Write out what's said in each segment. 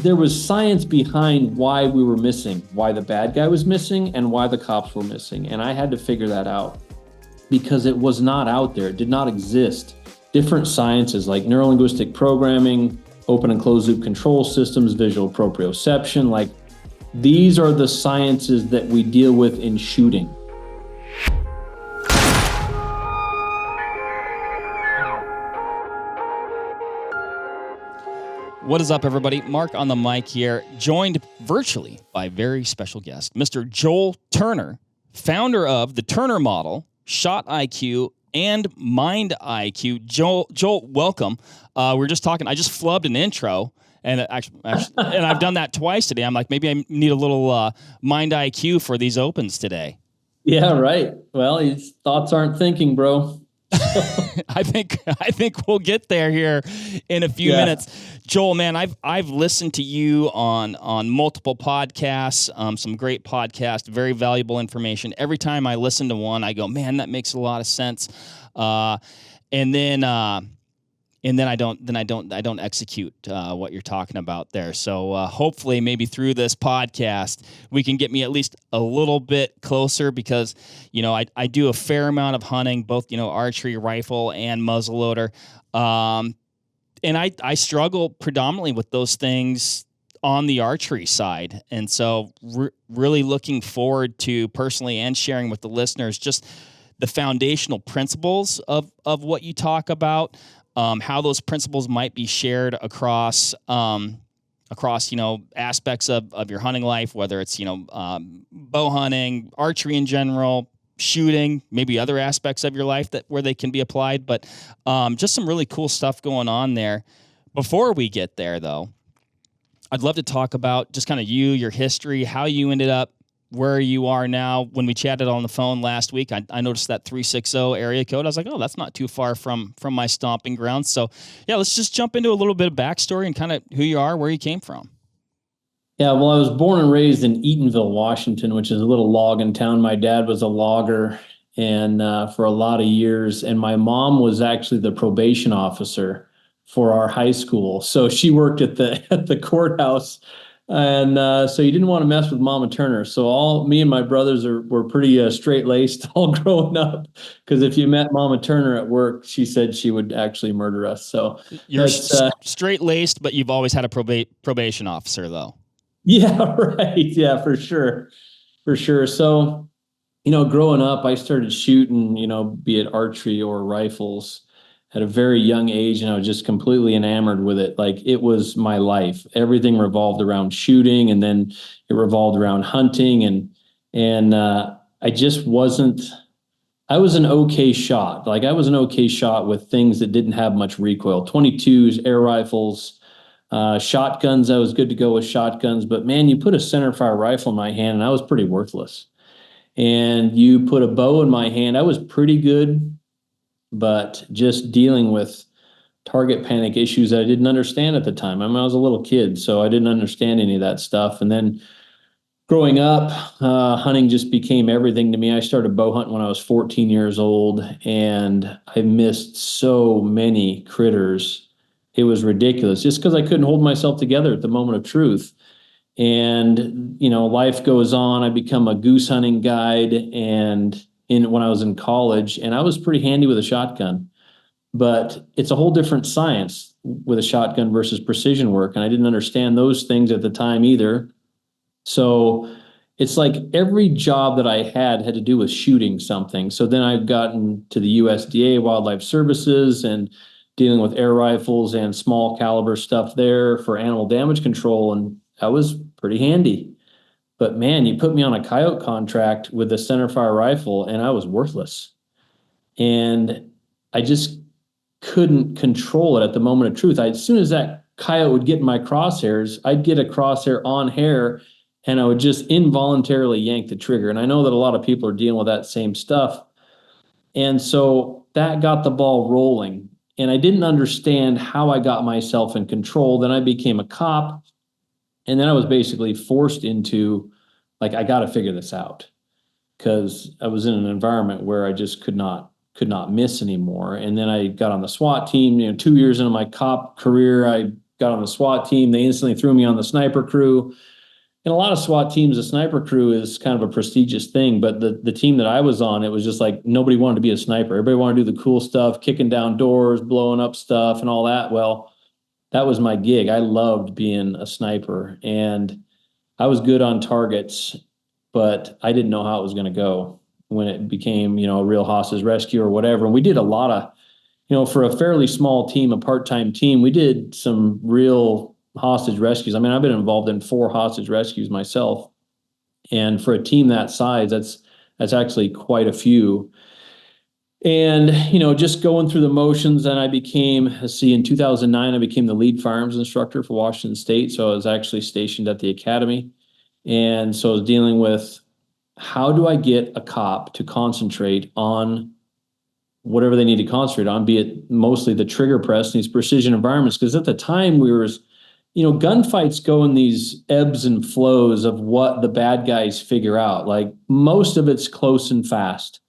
there was science behind why we were missing, why the bad guy was missing, and why the cops were missing. And I had to figure that out because it was not out there. It did not exist. Different sciences like neurolinguistic programming, open and closed loop control systems, visual proprioception, like these are the sciences that we deal with in shooting. What is up, everybody? Mark on the mic here, joined virtually by a very special guest, Mr. Joel Turner, founder of the Turner Model, Shot IQ, and Mind IQ. Joel, welcome. We're just talking. I just flubbed an intro, and actually, and I've done that twice today. I'm like, maybe I need a little Mind IQ for these opens today. Yeah, right. Well, his thoughts aren't thinking, bro. I think we'll get there here in a few minutes. Joel, man, I've listened to you on multiple podcasts, some great podcasts, very valuable information. Every time I listen to one, I go, man, that makes a lot of sense. And then I don't execute what you're talking about there. So hopefully, maybe through this podcast, we can get me at least a little bit closer because, you know, I do a fair amount of hunting, both, you know, archery, rifle, and muzzleloader. And I struggle predominantly with those things on the archery side. And so really looking forward to personally and sharing with the listeners just the foundational principles of what you talk about. How those principles might be shared across, you know, aspects of your hunting life, whether it's, you know, bow hunting, archery in general, shooting, maybe other aspects of your life where they can be applied. But just some really cool stuff going on there. Before we get there, though, I'd love to talk about just kind of your history, how you ended up where you are now. When we chatted on the phone last week, I noticed that 360 area code. I was like, oh, that's not too far from my stomping grounds. So, yeah, let's just jump into a little bit of backstory and kind of who you are, where you came from. Yeah, well, I was born and raised in Eatonville, Washington, which is a little logging town. My dad was a logger and for a lot of years, and my mom was actually the probation officer for our high school. So she worked at the courthouse. And so you didn't want to mess with Mama Turner. So me and my brothers were pretty straight-laced all growing up. Because if you met Mama Turner at work, she said she would actually murder us. So you're straight-laced, but you've always had a probation officer, though. Yeah, right. Yeah, for sure. For sure. So, you know, growing up, I started shooting, you know, be it archery or rifles at a very young age, and I was just completely enamored with it. Like it was my life. Everything revolved around shooting, and then it revolved around hunting, and I just wasn't. I was an okay shot. Like I was an okay shot with things that didn't have much recoil. 22s, air rifles, shotguns. I was good to go with shotguns, but man, you put a centerfire rifle in my hand, and I was pretty worthless. And you put a bow in my hand, I was pretty good. But just dealing with target panic issues that I didn't understand at the time. I mean, I was a little kid, so I didn't understand any of that stuff. And then growing up, hunting just became everything to me. I started bow hunting when I was 14 years old, and I missed so many critters. It was ridiculous just because I couldn't hold myself together at the moment of truth. And, you know, life goes on. I become a goose hunting guide when I was in college, and I was pretty handy with a shotgun, but it's a whole different science with a shotgun versus precision work. And I didn't understand those things at the time either. So it's like every job that I had to do with shooting something. So then I've gotten to the USDA Wildlife Services and dealing with air rifles and small caliber stuff there for animal damage control. And that was pretty handy. But man, you put me on a coyote contract with a centerfire rifle and I was worthless. And I just couldn't control it at the moment of truth. As soon as that coyote would get in my crosshairs, I'd get a crosshair on hair and I would just involuntarily yank the trigger. And I know that a lot of people are dealing with that same stuff. And so that got the ball rolling. And I didn't understand how I got myself in control. Then I became a cop. And then I was basically forced into, like, I got to figure this out because I was in an environment where I just could not miss anymore. And then I got on the SWAT team. 2 years into my cop career, I got on the SWAT team. They instantly threw me on the sniper crew. In a lot of SWAT teams, a sniper crew is kind of a prestigious thing, but the team that I was on, it was just like nobody wanted to be a sniper. Everybody wanted to do the cool stuff, kicking down doors, blowing up stuff and all that. Well, that was my gig. I loved being a sniper, and I was good on targets, but I didn't know how it was going to go when it became, a real hostage rescue or whatever. And we did a lot of, for a fairly small team, a part-time team, we did some real hostage rescues. I mean, I've been involved in 4 hostage rescues myself. And for a team that size, that's actually quite a few. And, just going through the motions, and I became, in 2009, I became the lead firearms instructor for Washington State. So I was actually stationed at the academy. And so I was dealing with, how do I get a cop to concentrate on whatever they need to concentrate on, be it mostly the trigger press in these precision environments? Because at the time gunfights go in these ebbs and flows of what the bad guys figure out. Like most of it's close and fast.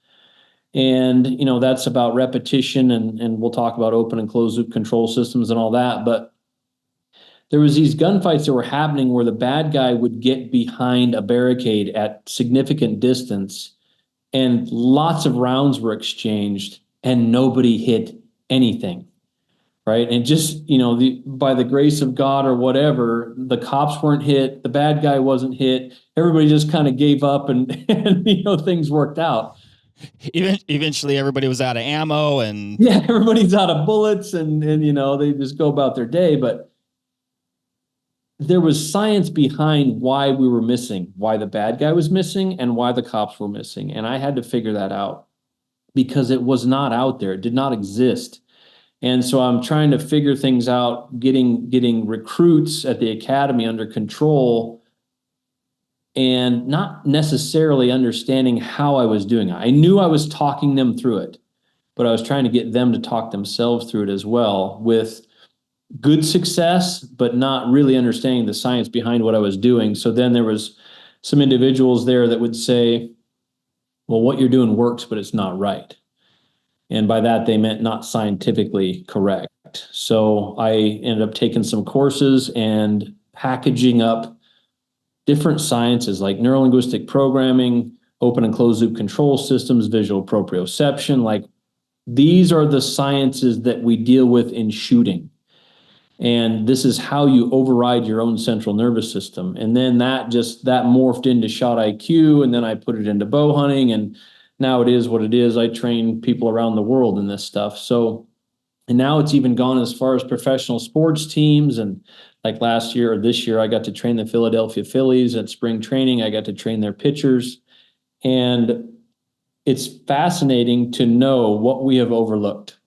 And, that's about repetition, and we'll talk about open and closed loop control systems and all that. But there was these gunfights that were happening where the bad guy would get behind a barricade at significant distance, and lots of rounds were exchanged and nobody hit anything. Right. And just, by the grace of God or whatever, the cops weren't hit. The bad guy wasn't hit. Everybody just kind of gave up and things worked out. Eventually everybody was out of ammo and everybody's out of bullets and they just go about their day. But there was science behind why we were missing, why the bad guy was missing, and why the cops were missing. And I had to figure that out because it was not out there. It did not exist. And so I'm trying to figure things out, getting recruits at the academy under control, and not necessarily understanding how I was doing it. I knew I was talking them through it, but I was trying to get them to talk themselves through it as well, with good success, but not really understanding the science behind what I was doing. So then there was some individuals there that would say, well, what you're doing works, but it's not right. And by that, they meant not scientifically correct. So I ended up taking some courses and packaging up different sciences like neurolinguistic programming, open and closed loop control systems, visual proprioception. Like these are the sciences that we deal with in shooting. And this is how you override your own central nervous system. And then that morphed into shot IQ, and then I put it into bow hunting, and now it is what it is. I train people around the world in this stuff. So, and now it's even gone as far as professional sports teams. And like last year or this year, I got to train the Philadelphia Phillies at spring training. I got to train their pitchers. And it's fascinating to know what we have overlooked.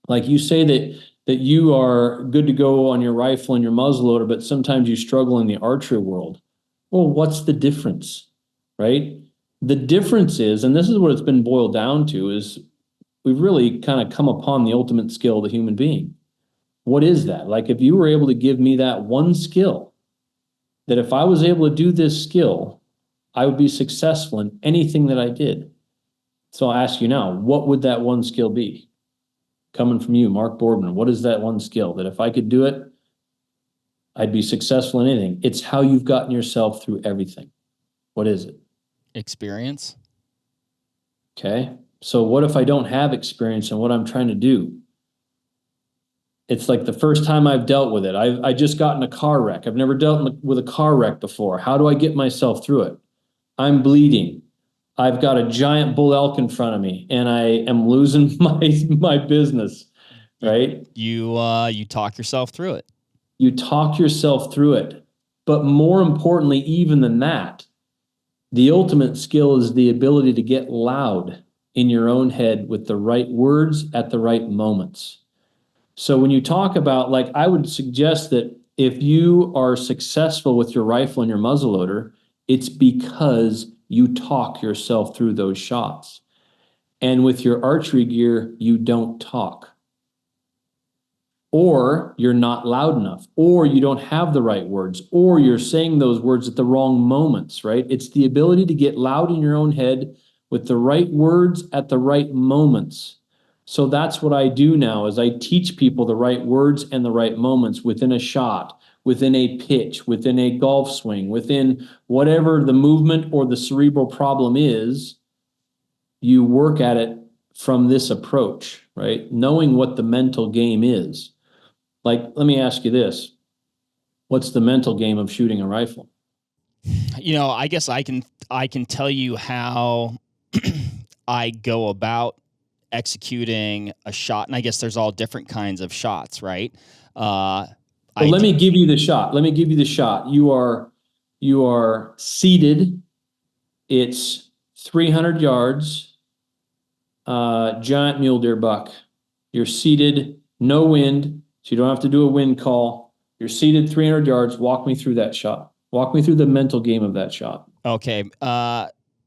Like you say that you are good to go on your rifle and your muzzleloader, but sometimes you struggle in the archery world. Well, what's the difference, right? The difference is, and this is what it's been boiled down to, is we've really kind of come upon the ultimate skill of the human being. What is that? Like if you were able to give me that one skill, that if I was able to do this skill, I would be successful in anything that I did. So I'll ask you now, what would that one skill be? Coming from you, Mark Boardman, what is that one skill that if I could do it, I'd be successful in anything? It's how you've gotten yourself through everything. What is it? Experience. Okay. So what if I don't have experience in what I'm trying to do? It's like the first time I've dealt with it. I just got in a car wreck. I've never dealt with a car wreck before. How do I get myself through it? I'm bleeding. I've got a giant bull elk in front of me, and I am losing my business, right? You talk yourself through it. You talk yourself through it. But more importantly, even than that, the ultimate skill is the ability to get loud in your own head with the right words at the right moments. So when you talk about, like, I would suggest that if you are successful with your rifle and your muzzleloader, it's because you talk yourself through those shots. And with your archery gear, you don't talk. Or you're not loud enough, or you don't have the right words, or you're saying those words at the wrong moments, right? It's the ability to get loud in your own head with the right words at the right moments. So that's what I do now is I teach people the right words and the right moments within a shot, within a pitch, within a golf swing, within whatever the movement or the cerebral problem is. You work at it from this approach, right? Knowing what the mental game is. Like, let me ask you this. What's the mental game of shooting a rifle? I guess I can tell you how I go about executing a shot, and I guess there's all different kinds of shots, right? Let me give you the shot. Let me give you the shot. You are seated. It's 300 yards. Giant mule deer buck. You're seated, no wind, so you don't have to do a wind call. You're seated 300 yards. Walk me through that shot. Walk me through the mental game of that shot. Okay.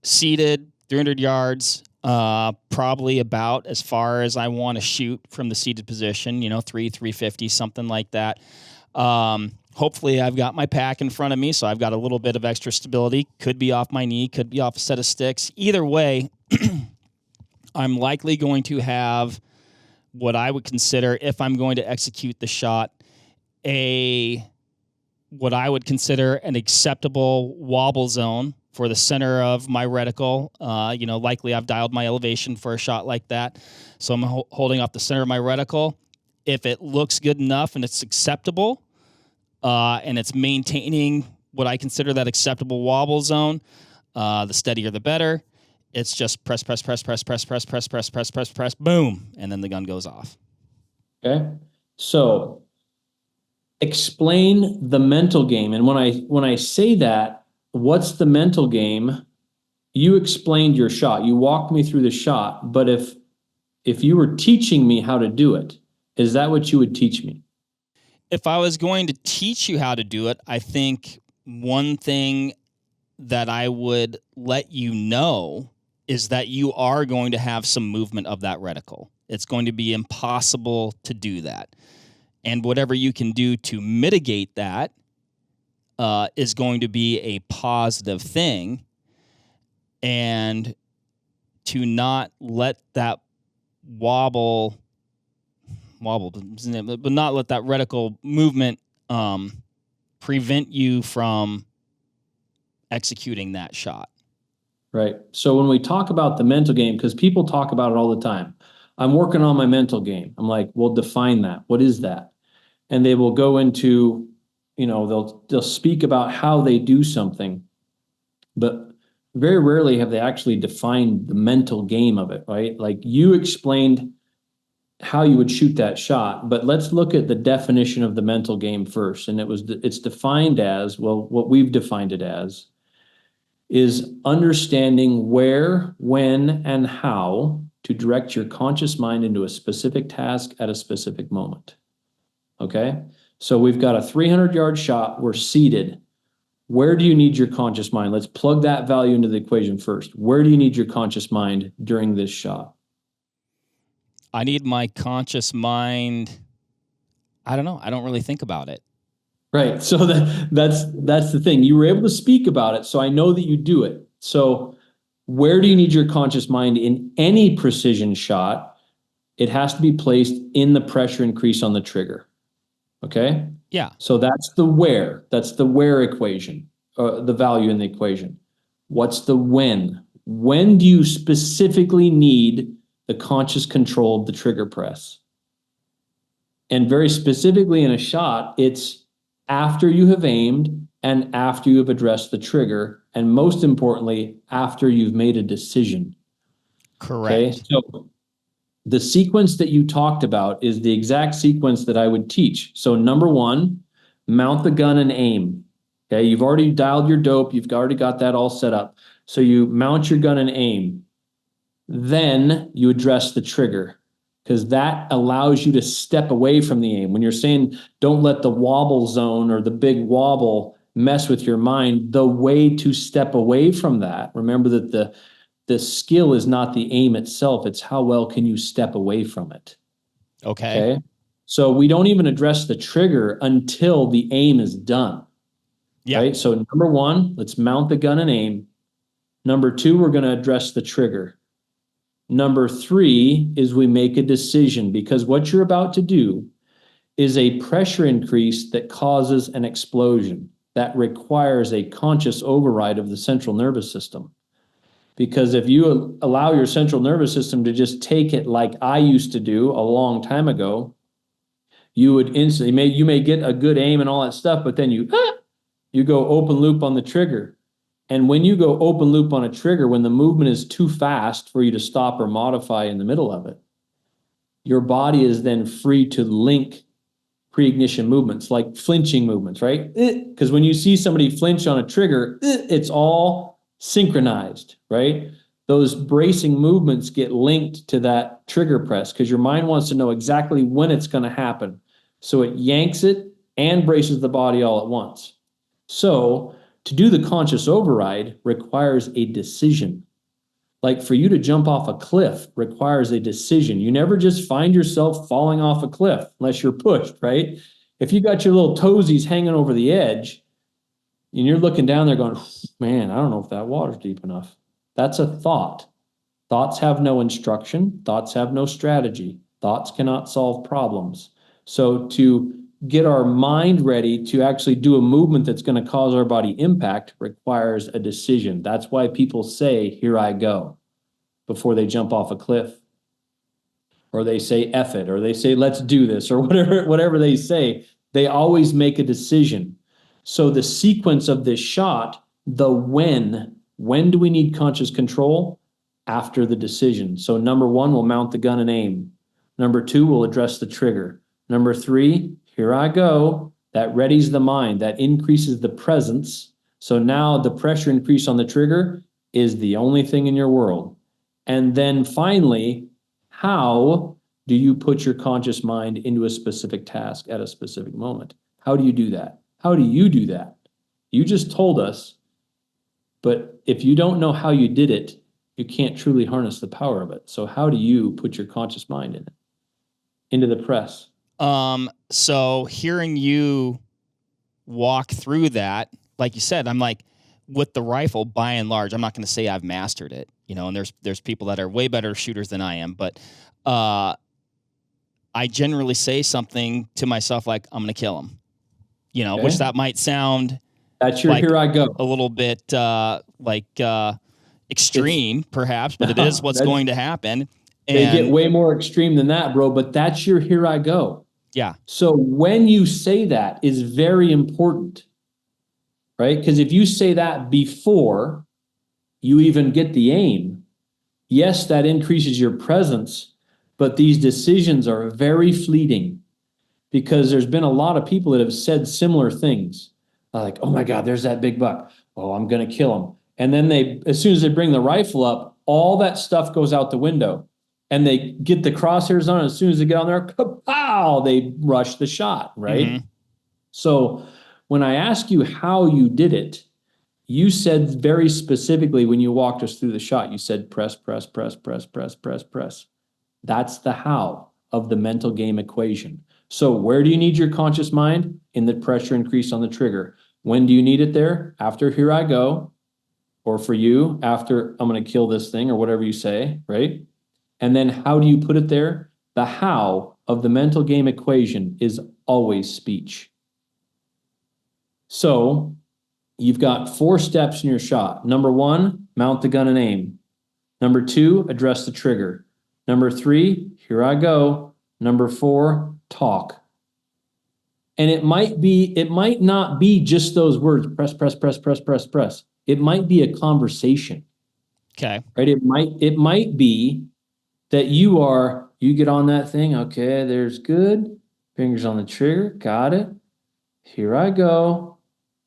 Seated, 300 yards, probably about as far as I want to shoot from the seated position, 350, something like that. Hopefully I've got my pack in front of me, so I've got a little bit of extra stability. Could be off my knee, could be off a set of sticks. Either way, I'm likely going to have what I would consider, if I'm going to execute the shot, what I would consider an acceptable wobble zone for the center of my reticle. Likely I've dialed my elevation for a shot like that. So I'm holding off the center of my reticle. If it looks good enough and it's acceptable, and it's maintaining what I consider that acceptable wobble zone, the steadier the better. It's just press, boom, and then the gun goes off. Okay. So explain the mental game. And when I say that, what's the mental game? You explained your shot. You walked me through the shot. But if you were teaching me how to do it, is that what you would teach me? If I was going to teach you how to do it, I think one thing that I would let you know is that you are going to have some movement of that reticle. It's going to be impossible to do that. And whatever you can do to mitigate that is going to be a positive thing. And to not let that wobble, but not let that reticle movement prevent you from executing that shot. Right. So when we talk about the mental game, because people talk about it all the time, I'm working on my mental game. I'm like, well, define that. What is that? And they will go into, they'll speak about how they do something, but very rarely have they actually defined the mental game of it, right? Like you explained how you would shoot that shot, but let's look at the definition of the mental game first. And it's defined as, well, what we've defined it as is understanding where, when, and how to direct your conscious mind into a specific task at a specific moment. Okay? So we've got a 300-yard shot. We're seated. Where do you need your conscious mind? Let's plug that value into the equation first. Where do you need your conscious mind during this shot? I need my conscious mind. I don't know. I don't really think about it. Right. So that's the thing. You were able to speak about it, so I know that you do it. So where do you need your conscious mind in any precision shot? It has to be placed in the pressure increase on the trigger. Okay? Yeah. So that's the where. That's the where equation, the value in the equation. What's the when? When do you specifically need the conscious control of the trigger press? And very specifically in a shot, it's after you have aimed and after you have addressed the trigger, and most importantly, after you've made a decision. Correct. Okay? So the sequence that you talked about is the exact sequence that I would teach. So number one, mount the gun and aim. Okay, you've already dialed your dope. You've already got that all set up. So you mount your gun and aim. Then you address the trigger, because that allows you to step away from the aim. When you're saying don't let the wobble zone or the big wobble mess with your mind, the way to step away from that, remember that the skill is not the aim itself, it's how well can you step away from it. Okay. So we don't even address the trigger until the aim is done. Yeah. Right. So number one, let's mount the gun and aim. Number two, we're going to address the trigger. Number 3 is we make a decision, because what you're about to do is a pressure increase that causes an explosion that requires a conscious override of the central nervous system. Because if you allow your central nervous system to just take it like I used to do a long time ago, you would instantly, you may get a good aim and all that stuff, but then you go open loop on the trigger. And when you go open loop on a trigger, when the movement is too fast for you to stop or modify in the middle of it, your body is then free to link pre-ignition movements, like flinching movements, right? Because when you see somebody flinch on a trigger, it's all synchronized, right? Those bracing movements get linked to that trigger press because your mind wants to know exactly when it's going to happen. So it yanks it and braces the body all at once. So to do the conscious override requires a decision. Like for you to jump off a cliff requires a decision. You never just find yourself falling off a cliff unless you're pushed, right? If you got your little toesies hanging over the edge and you're looking down there going, man, I don't know if that water's deep enough. That's a thought. Thoughts have no instruction. Thoughts have no strategy. Thoughts cannot solve problems. So to get our mind ready to actually do a movement that's going to cause our body impact requires a decision. That's why people say, here I go, before they jump off a cliff, or they say, F it, or they say, let's do this, or whatever they say. They always make a decision. So the sequence of this shot, the when do we need conscious control? After the decision. So number 1, we'll mount the gun and aim. Number 2, we'll address the trigger. Number 3, here I go. That readies the mind. That increases the presence. So now the pressure increase on the trigger is the only thing in your world. And then finally, how do you put your conscious mind into a specific task at a specific moment? How do you do that? How do you do that? You just told us, but if you don't know how you did it, you can't truly harness the power of it. So how do you put your conscious mind in it, into the press? So hearing you walk through that, like you said, I'm like, with the rifle, by and large, I'm not going to say I've mastered it, and there's people that are way better shooters than I am, but, I generally say something to myself like, I'm going to kill him, Okay. which that might sound That's your like here I go. a little bit, extreme perhaps, but it is what's going to happen. And they get way more extreme than that, bro, but that's your here I go. Yeah. So when you say that is very important, right? Because if you say that before you even get the aim, yes, that increases your presence, but these decisions are very fleeting because there's been a lot of people that have said similar things. Like, oh my God, there's that big buck. Oh, I'm going to kill him. And then as soon as they bring the rifle up, all that stuff goes out the window. And they get the crosshairs on, and as soon as they get on there, kapow, they rush the shot, right? Mm-hmm. So when I ask you how you did it, you said very specifically when you walked us through the shot, you said press, press, press, press, press, press, press. That's the how of the mental game equation. So where do you need your conscious mind? In the pressure increase on the trigger. When do you need it there? After here I go. Or for you, after I'm going to kill this thing or whatever you say, right? And then how do you put it there? The how of the mental game equation is always speech. So you've got 4 steps in your shot. Number 1, mount the gun and aim. Number 2, address the trigger. Number 3, here I go. Number 4, talk. And it might not be just those words, press, press, press, press, press, press. It might be a conversation. Okay. Right? It might be that you get on that thing. Okay, there's good. Fingers on the trigger. Got it. Here I go.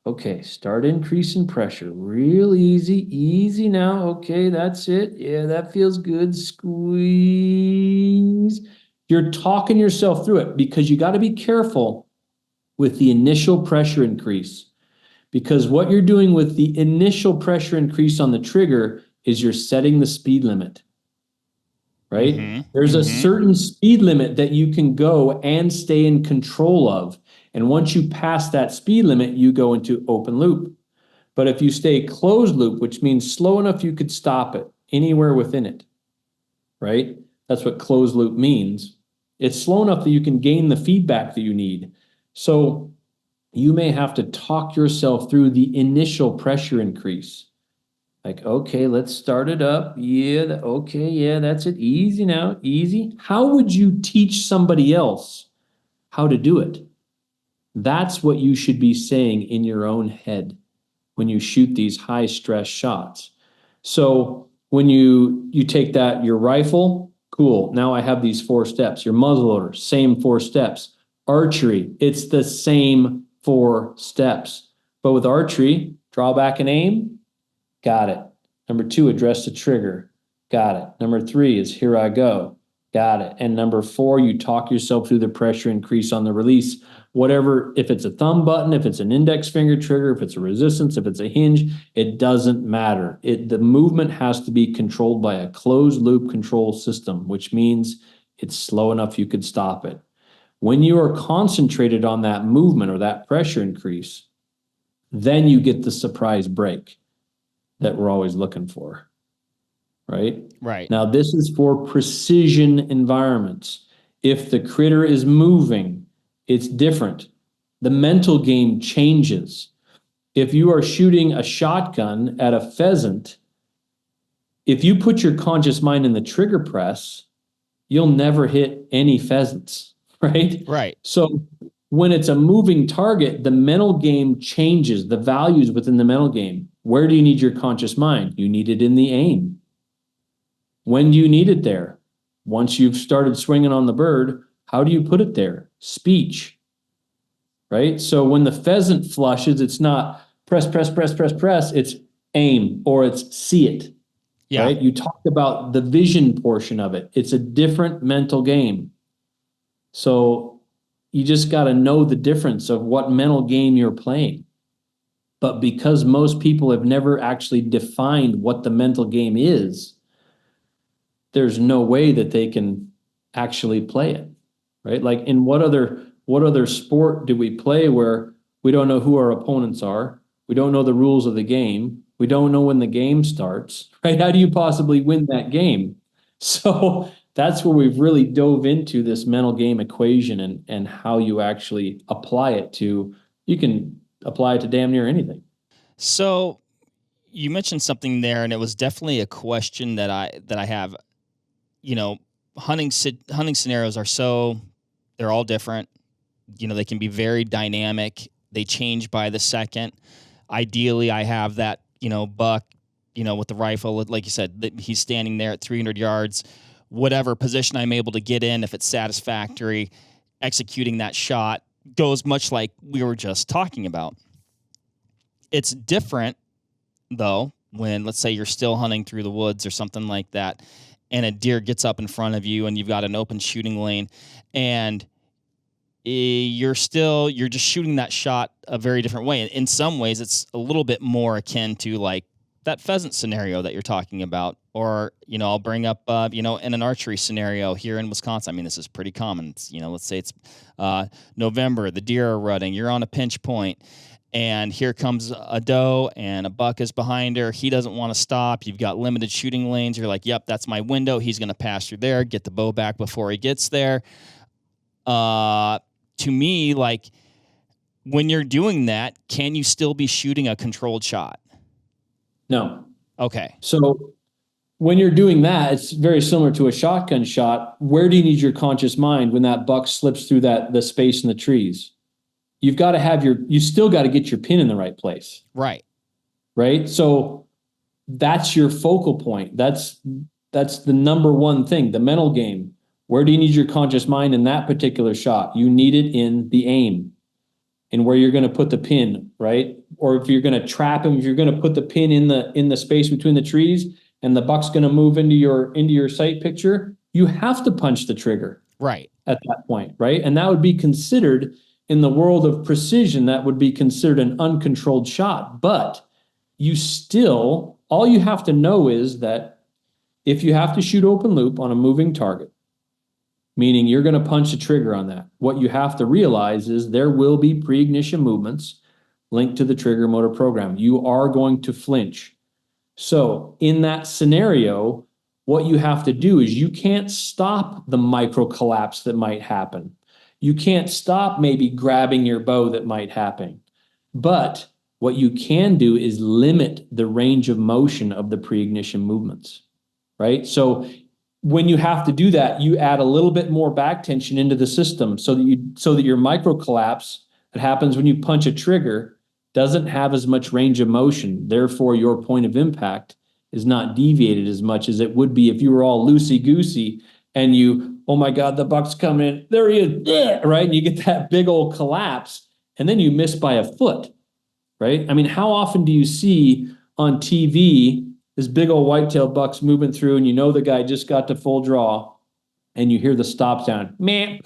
Okay, start increasing pressure. Real easy. Easy now. Okay, that's it. Yeah, that feels good. Squeeze. You're talking yourself through it because you got to be careful with the initial pressure increase. Because what you're doing with the initial pressure increase on the trigger is you're setting the speed limit. Right? Mm-hmm. There's a certain speed limit that you can go and stay in control of. And once you pass that speed limit, you go into open loop. But if you stay closed loop, which means slow enough you could stop it anywhere within it, right? That's what closed loop means. It's slow enough that you can gain the feedback that you need. So you may have to talk yourself through the initial pressure increase. Like, okay, let's start it up. Yeah, okay, yeah, that's it. Easy now, easy. How would you teach somebody else how to do it? That's what you should be saying in your own head when you shoot these high stress shots. So when you take that, your rifle, cool. Now I have these 4 steps. Your muzzleloader, same 4 steps. Archery, it's the same 4 steps. But with archery, draw back and aim, got it. Number 2, address the trigger, got it. Number 3 is here I go, got it. And number 4, you talk yourself through the pressure increase on the release. Whatever, if it's a thumb button, if it's an index finger trigger, if it's a resistance, if it's a hinge, it doesn't matter. The movement has to be controlled by a closed loop control system, which means it's slow enough you could stop it. When you are concentrated on that movement or that pressure increase, then you get the surprise break that we're always looking for, right? Right. Now, this is for precision environments. If the critter is moving, it's different. The mental game changes. If you are shooting a shotgun at a pheasant, if you put your conscious mind in the trigger press, you'll never hit any pheasants, right? Right. So when it's a moving target, the mental game changes, the values within the mental game. Where do you need your conscious mind? You need it in the aim. When do you need it there? Once you've started swinging on the bird, how do you put it there? Speech, right? So when the pheasant flushes, it's not press, press, press, press, press. It's aim, or it's see it, Yeah. right? You talked about the vision portion of it. It's a different mental game. So you just got to know the difference of what mental game you're playing. But because most people have never actually defined what the mental game is, there's no way that they can actually play it, right? Like in what other sport do we play where we don't know who our opponents are? We don't know the rules of the game. We don't know when the game starts, right? How do you possibly win that game? So that's where we've really dove into this mental game equation and how you actually apply it to, you can apply it to damn near anything. So you mentioned something there, and it was definitely a question that I have. You know, hunting scenarios they're all different. You know, they can be very dynamic. They change by the second. Ideally, I have that, buck, with the rifle, like you said, that he's standing there at 300 yards, whatever position I'm able to get in, if it's satisfactory, executing that shot goes much like we were just talking about. It's different, though, when, let's say, you're still hunting through the woods or something like that, and a deer gets up in front of you and you've got an open shooting lane, and you're just shooting that shot a very different way. In some ways, it's a little bit more akin to like that pheasant scenario that you're talking about. Or, I'll bring up, in an archery scenario here in Wisconsin. I mean, this is pretty common. It's, let's say it's November, the deer are rutting, you're on a pinch point, and here comes a doe and a buck is behind her. He doesn't want to stop. You've got limited shooting lanes. You're like, yep, that's my window. He's going to pass through there, get the bow back before he gets there. To me, like, when you're doing that, can you still be shooting a controlled shot? No. Okay. So when you're doing that, it's very similar to a shotgun shot. Where do you need your conscious mind when that buck slips through the space in the trees? You've got to have you still got to get your pin in the right place. Right. Right. So that's your focal point. That's the number one thing, the mental game. Where do you need your conscious mind in that particular shot? You need it in the aim, in where you're going to put the pin, right? Or if you're going to trap him, if you're going to put the pin in the space between the trees and the buck's going to move into your sight picture, you have to punch the trigger. Right. At that point, right? And that would be considered, in the world of precision, that would be considered an uncontrolled shot. But all you have to know is that if you have to shoot open loop on a moving target, meaning you're going to punch the trigger on that, what you have to realize is there will be pre-ignition movements linked to the trigger motor program. You are going to flinch. So in that scenario, what you have to do is you can't stop the micro collapse that might happen. You can't stop maybe grabbing your bow that might happen. But what you can do is limit the range of motion of the pre-ignition movements, right? So when you have to do that, you add a little bit more back tension into the system so that your micro collapse that happens when you punch a trigger doesn't have as much range of motion. Therefore, your point of impact is not deviated as much as it would be if you were all loosey-goosey and you, oh my God, the buck's coming in, there he is, right? And you get that big old collapse, and then you miss by a foot, right? I mean, how often do you see on TV this big old whitetail buck's moving through, and you know the guy just got to full draw, and you hear the stop sound, man,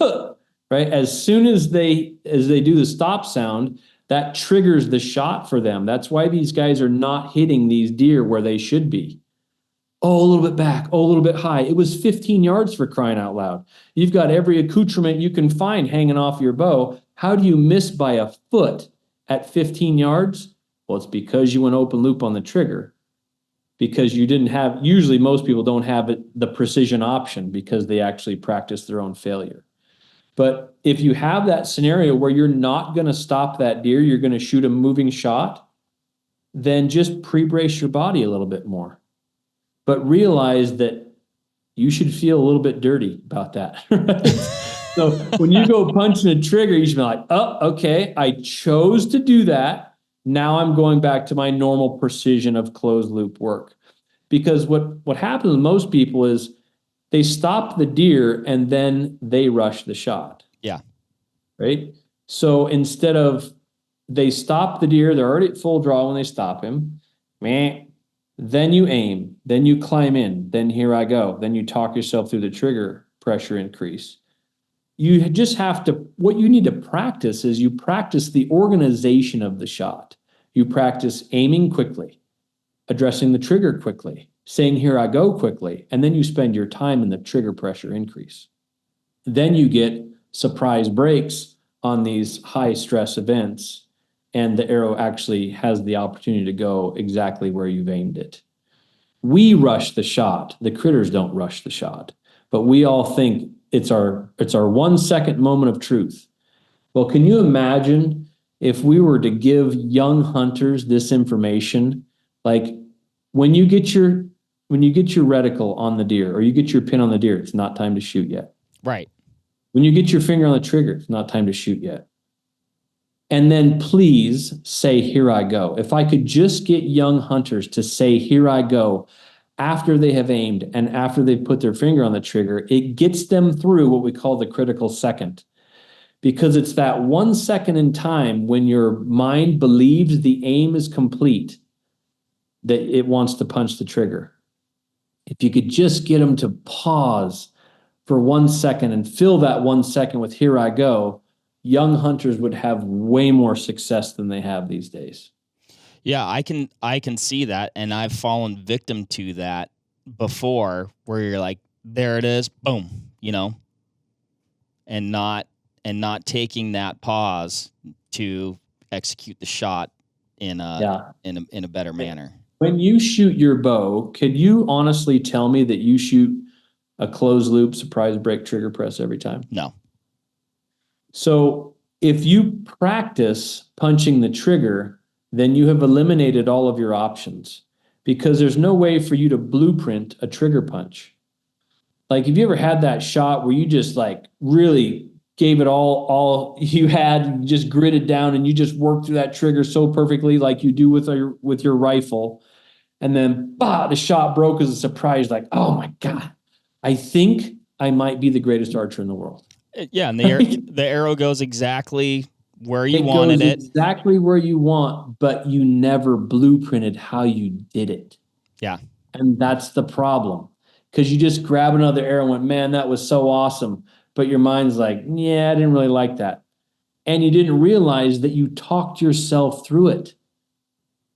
right? As soon as they do the stop sound, that triggers the shot for them. That's why these guys are not hitting these deer where they should be. Oh, a little bit back. Oh, a little bit high. It was 15 yards for crying out loud. You've got every accoutrement you can find hanging off your bow. How do you miss by a foot at 15 yards? Well, it's because you went open loop on the trigger. Because you didn't have, usually most people don't have the precision option because they actually practice their own failure. But if you have that scenario where you're not going to stop that deer, you're going to shoot a moving shot, then just pre-brace your body a little bit more. But realize that you should feel a little bit dirty about that. Right? So when you go punching a trigger, you should be like, oh, okay, I chose to do that. Now I'm going back to my normal precision of closed loop work. Because what happens with most people is they stop the deer and then they rush the shot. Yeah. Right? So instead of they stop the deer, they're already at full draw when they stop him. Meh. Then you aim. Then you climb in. Then here I go. Then you talk yourself through the trigger pressure increase. You just have to, what you need to practice is you practice the organization of the shot. You practice aiming quickly, addressing the trigger quickly, saying here I go quickly, and then you spend your time in the trigger pressure increase. Then you get surprise breaks on these high stress events, and the arrow actually has the opportunity to go exactly where you've aimed it. We rush the shot. The critters don't rush the shot, but we all think it's our 1 second moment of truth. Well, can you imagine if we were to give young hunters this information, like when you get your reticle on the deer or you get your pin on the deer, it's not time to shoot yet. Right. When you get your finger on the trigger, it's not time to shoot yet. And then please say, here I go. If I could just get young hunters to say, here I go, after they have aimed and after they've put their finger on the trigger, it gets them through what we call the critical second. Because it's that 1 second in time when your mind believes the aim is complete that it wants to punch the trigger. If you could just get them to pause for 1 second and fill that 1 second with here I go, young hunters would have way more success than they have these days. Yeah, I can see that, and I've fallen victim to that before, where you're like, there it is, boom, and not taking that pause to execute the shot in a better manner. When you shoot your bow, could you honestly tell me that you shoot a closed loop surprise break trigger press every time? No. So if you practice punching the trigger, then you have eliminated all of your options because there's no way for you to blueprint a trigger punch. Like, have you ever had that shot where you just like really gave it all you had, you just gritted down and you just worked through that trigger so perfectly like you do with your rifle, and then the shot broke as a surprise, like, oh my God, I think I might be the greatest archer in the world. Yeah, and the arrow goes exactly where you wanted it. Exactly where you want, but you never blueprinted how you did it. Yeah. And that's the problem. Because you just grab another arrow and went, man, that was so awesome. But your mind's like, yeah, I didn't really like that. And you didn't realize that you talked yourself through it,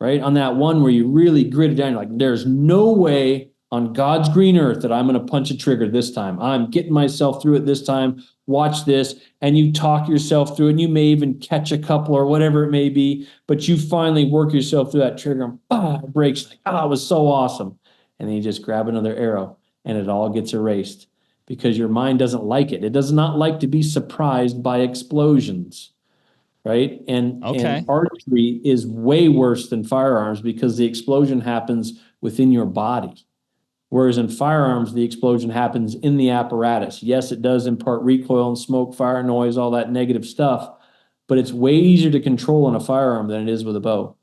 right? On that one where you really gritted down, you're like, there's no way on God's green earth that I'm going to punch a trigger this time. I'm getting myself through it this time. Watch this. And you talk yourself through it, and you may even catch a couple or whatever it may be, but you finally work yourself through that trigger and it breaks. Like, it was so awesome. And then you just grab another arrow and it all gets erased because your mind doesn't like it. It does not like to be surprised by explosions, right? And Okay. archery is way worse than firearms because the explosion happens within your body. Whereas in firearms, the explosion happens in the apparatus. Yes, it does impart recoil and smoke, fire noise, all that negative stuff, but it's way easier to control in a firearm than it is with a bow,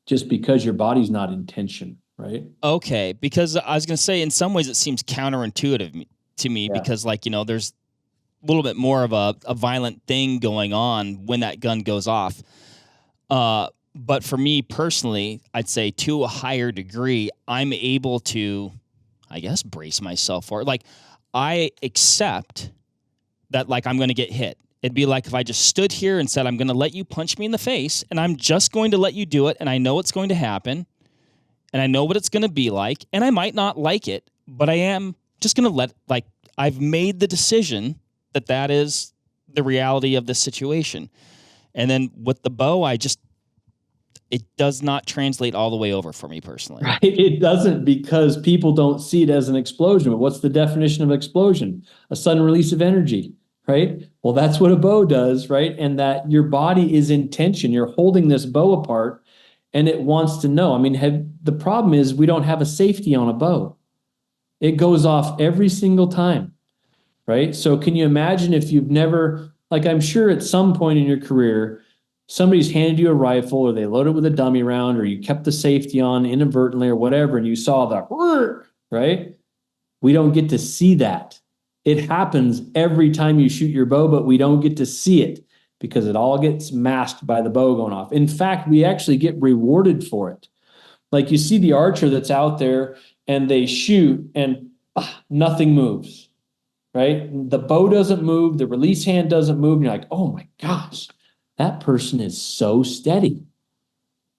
just because your body's not in tension, right? Okay. Because I was going to say, in some ways, it seems counterintuitive to me Yeah. because, like, there's a little bit more of a violent thing going on when that gun goes off. But for me personally, I'd say to a higher degree, I'm able to, I guess, brace myself for it. Like, I accept that, like, I'm going to get hit. It'd be like if I just stood here and said, I'm going to let you punch me in the face, and I'm just going to let you do it, and I know what's going to happen, and I know what it's going to be like, and I might not like it, but I am just going to I've made the decision that is the reality of the situation. And then with the bow, it does not translate all the way over for me personally. Right. It doesn't, because people don't see it as an explosion. But what's the definition of explosion? A sudden release of energy, right? Well, that's what a bow does, right? And that your body is in tension. You're holding this bow apart and it wants to know. I mean, the problem is we don't have a safety on a bow. It goes off every single time, right? So can you imagine if you've never, like, I'm sure at some point in your career, somebody's handed you a rifle or they loaded with a dummy round or you kept the safety on inadvertently or whatever, and you saw the, right? We don't get to see that. It happens every time you shoot your bow, but we don't get to see it because it all gets masked by the bow going off. In fact, we actually get rewarded for it. Like, you see the archer that's out there and they shoot and nothing moves, right? The bow doesn't move, the release hand doesn't move, and you're like, oh my gosh, that person is so steady.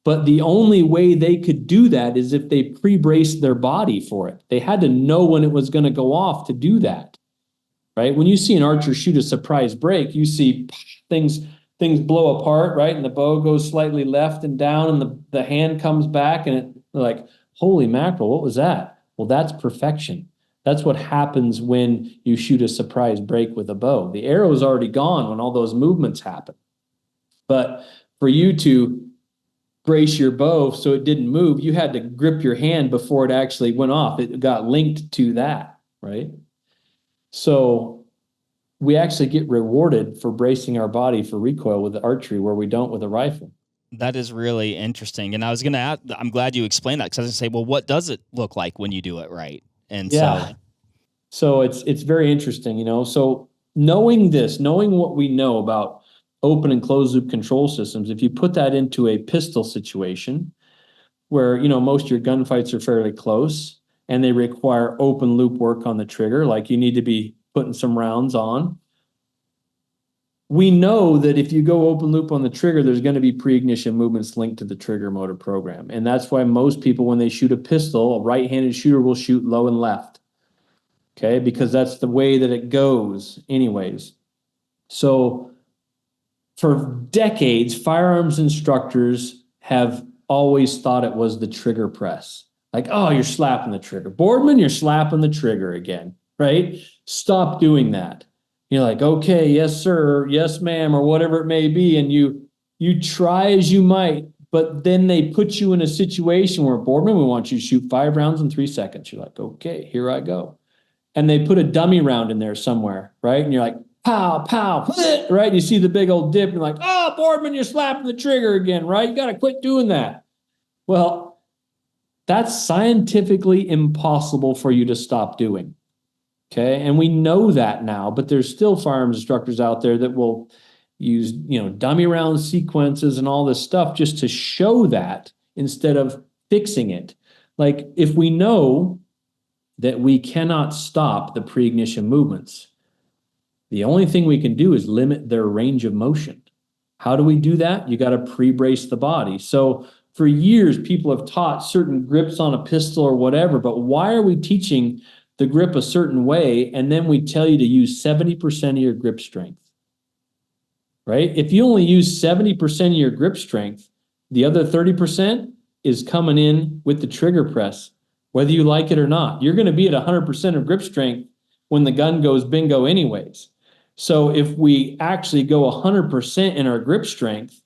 But the only way they could do that is if they pre-braced their body for it. They had to know when it was going to go off to do that, right? When you see an archer shoot a surprise break, you see things blow apart, right? And the bow goes slightly left and down, and the hand comes back, and they're like, holy mackerel, what was that? Well, that's perfection. That's what happens when you shoot a surprise break with a bow. The arrow is already gone when all those movements happen. But for you to brace your bow so it didn't move, you had to grip your hand before it actually went off. It got linked to that, right? So we actually get rewarded for bracing our body for recoil with the archery where we don't with a rifle. That is really interesting. And I was going to ask, I'm glad you explained that, because I was going to say, well, what does it look like when you do it right? And so it's very interesting, So knowing what we know about open and closed loop control systems, if you put that into a pistol situation where, most of your gunfights are fairly close and they require open loop work on the trigger, like you need to be putting some rounds on. We know that if you go open loop on the trigger, there's going to be pre-ignition movements linked to the trigger motor program. And that's why most people, when they shoot a pistol, a right-handed shooter will shoot low and left. Okay, because that's the way that it goes anyways. So for decades, firearms instructors have always thought it was the trigger press. Like, oh, you're slapping the trigger. Boardman, you're slapping the trigger again, right? Stop doing that. You're like, okay, yes, sir, yes, ma'am, or whatever it may be. And you try as you might, but then they put you in a situation where, Boardman, we want you to shoot 5 rounds in 3 seconds. You're like, okay, here I go. And they put a dummy round in there somewhere, right? And you're like, pow, pow, right? You see the big old dip, and you're like, oh, Boardman, you're slapping the trigger again, right? You got to quit doing that. Well, that's scientifically impossible for you to stop doing. Okay. And we know that now, but there's still firearms instructors out there that will use, dummy round sequences and all this stuff just to show that instead of fixing it. Like, if we know that we cannot stop the pre-ignition movements, the only thing we can do is limit their range of motion. How do we do that? You got to pre-brace the body. So for years, people have taught certain grips on a pistol or whatever, but why are we teaching the grip a certain way, and then we tell you to use 70% of your grip strength, right? If you only use 70% of your grip strength, the other 30% is coming in with the trigger press. whether you like it or not. You're going to be at 100% of grip strength when the gun goes bingo anyways. So if we actually go 100% in our grip strength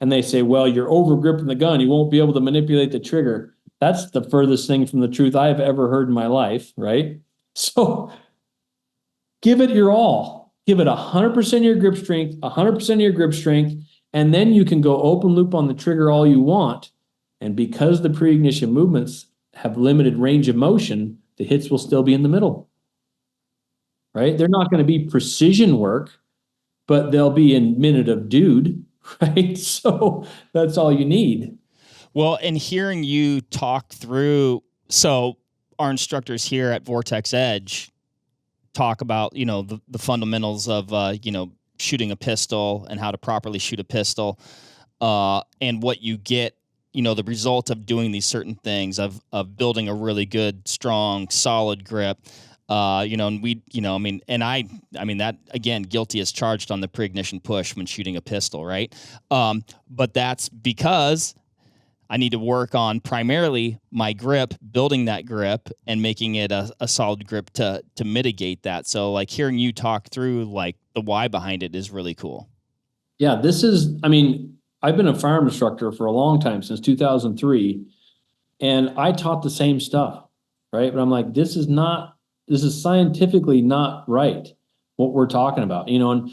and they say, well, you're over gripping the gun, you won't be able to manipulate the trigger. That's the furthest thing from the truth I've ever heard in my life, right? So give it your all. Give it 100% of your grip strength, 100% of your grip strength, and then you can go open loop on the trigger all you want. And because the pre-ignition movements have limited range of motion, the hits will still be in the middle, right? They're not going to be precision work, but they'll be in minute of dude, right? So that's all you need. Well, and hearing you talk through, so our instructors here at Vortex Edge talk about, the fundamentals of, shooting a pistol and how to properly shoot a pistol, and what you get, the result of doing these certain things, of building a really good, strong, solid grip. And we, that, again, guilty as charged on the pre-ignition push when shooting a pistol, right? But that's because I need to work on primarily my grip, building that grip and making it a solid grip to mitigate that. So like hearing you talk through like the why behind it is really cool. Yeah, I've been a firearm instructor for a long time, since 2003, and I taught the same stuff, right? But I'm like, this is scientifically not right, what we're talking about, and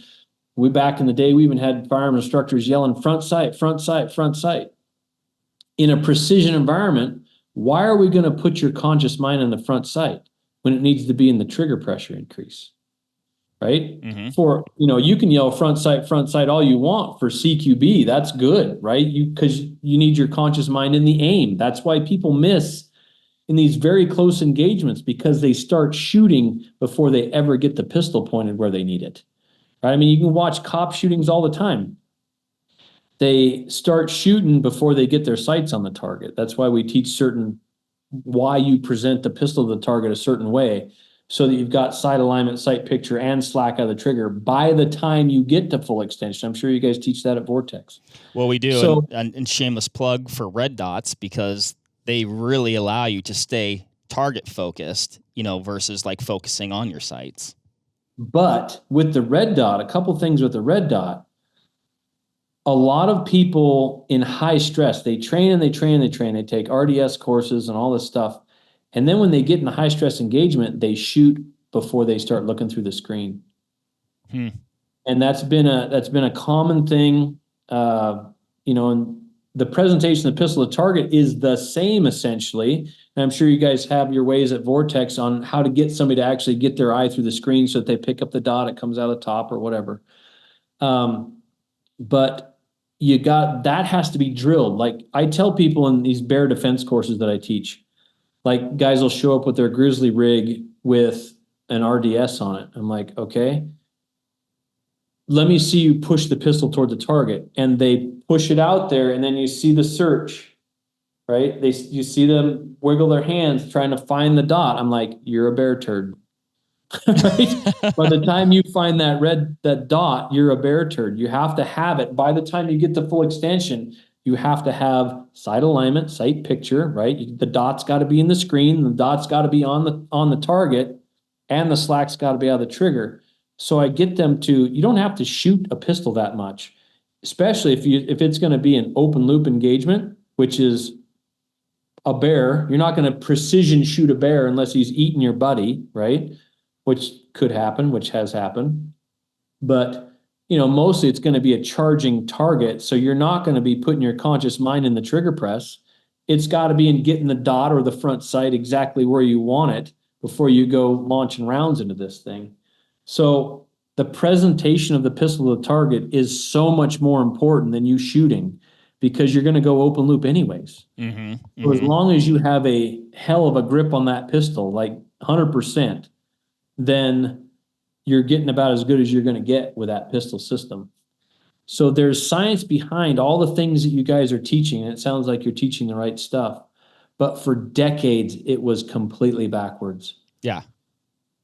we, back in the day, we even had firearm instructors yelling front sight, front sight, front sight. In a precision environment, why are we going to put your conscious mind in the front sight when it needs to be in the trigger pressure increase, right? Mm-hmm. For, you can yell front sight all you want for CQB. That's good, right? Because you need your conscious mind in the aim. That's why people miss in these very close engagements, because they start shooting before they ever get the pistol pointed where they need it, right? You can watch cop shootings all the time. They start shooting before they get their sights on the target. That's why we teach why you present the pistol to the target a certain way, so that you've got sight alignment, sight picture, and slack out of the trigger by the time you get to full extension. I'm sure you guys teach that at Vortex. Well, we do. So, and shameless plug for red dots, because they really allow you to stay target focused, versus like focusing on your sights. But with the red dot, a couple things with the red dot. A lot of people in high stress, they train and they train and they train. They take RDS courses and all this stuff. And then when they get in a high stress engagement, they shoot before they start looking through the screen. And that's been a common thing. And the presentation of the pistol to target is the same essentially. And I'm sure you guys have your ways at Vortex on how to get somebody to actually get their eye through the screen, so that they pick up the dot, it comes out of the top or whatever. But that has to be drilled. Like I tell people in these bear defense courses that I teach, like guys will show up with their grizzly rig with an RDS on it. I'm like, okay, let me see you push the pistol toward the target. And they push it out there, and then you see the search, right? You see them wiggle their hands trying to find the dot. I'm like, you're a bear turd. Right? By the time you find that dot, you're a bear turd. You have to have it. By the time you get to full extension, you have to have sight alignment, sight picture, right? The dot's got to be in the screen, the dot's got to be on the target, and the slack's got to be out of the trigger. So I get them to, you don't have to shoot a pistol that much, especially if it's going to be an open loop engagement, which is a bear. You're not going to precision shoot a bear unless he's eating your buddy, right? Which could happen, which has happened. But, mostly it's going to be a charging target. So you're not going to be putting your conscious mind in the trigger press. It's got to be in getting the dot or the front sight exactly where you want it before you go launching rounds into this thing. So the presentation of the pistol to the target is so much more important than you shooting, because you're going to go open loop anyways. Mm-hmm. So as long as you have a hell of a grip on that pistol, like 100%, then you're getting about as good as you're going to get with that pistol system. So there's science behind all the things that you guys are teaching, and it sounds like you're teaching the right stuff. But for decades, it was completely backwards. Yeah.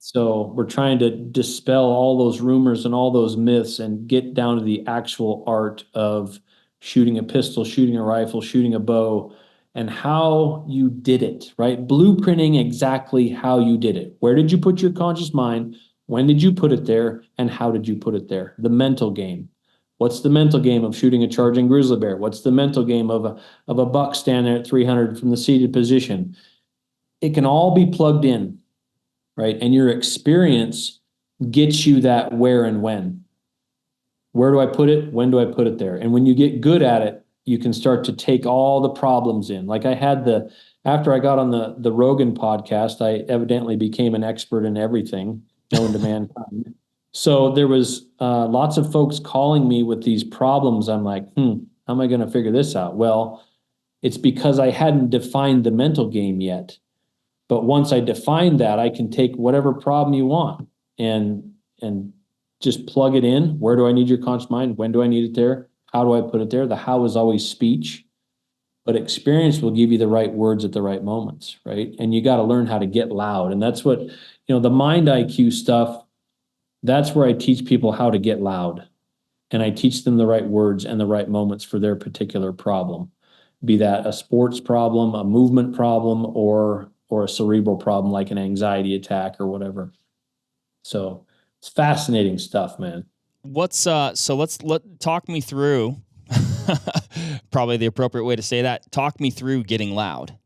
So we're trying to dispel all those rumors and all those myths and get down to the actual art of shooting a pistol, shooting a rifle, shooting a bow, and how you did it, right? Blueprinting exactly how you did it. Where did you put your conscious mind? When did you put it there? And how did you put it there? The mental game. What's the mental game of shooting a charging grizzly bear? What's the mental game of a buck standing at 300 from the seated position? It can all be plugged in, right? And your experience gets you that where and when. Where do I put it? When do I put it there? And when you get good at it, you can start to take all the problems in. Like after I got on the Rogan podcast, I evidently became an expert in everything known to mankind. So there was lots of folks calling me with these problems. I'm like, how am I going to figure this out? Well, it's because I hadn't defined the mental game yet. But once I define that, I can take whatever problem you want and just plug it in. Where do I need your conscious mind? When do I need it there? How do I put it there? The how is always speech, but experience will give you the right words at the right moments, right? And you got to learn how to get loud. And that's what, the mind IQ stuff, that's where I teach people how to get loud. And I teach them the right words and the right moments for their particular problem, be that a sports problem, a movement problem, or a cerebral problem like an anxiety attack or whatever. So it's fascinating stuff, man. Talk me through probably the appropriate way to say that. Talk me through getting loud.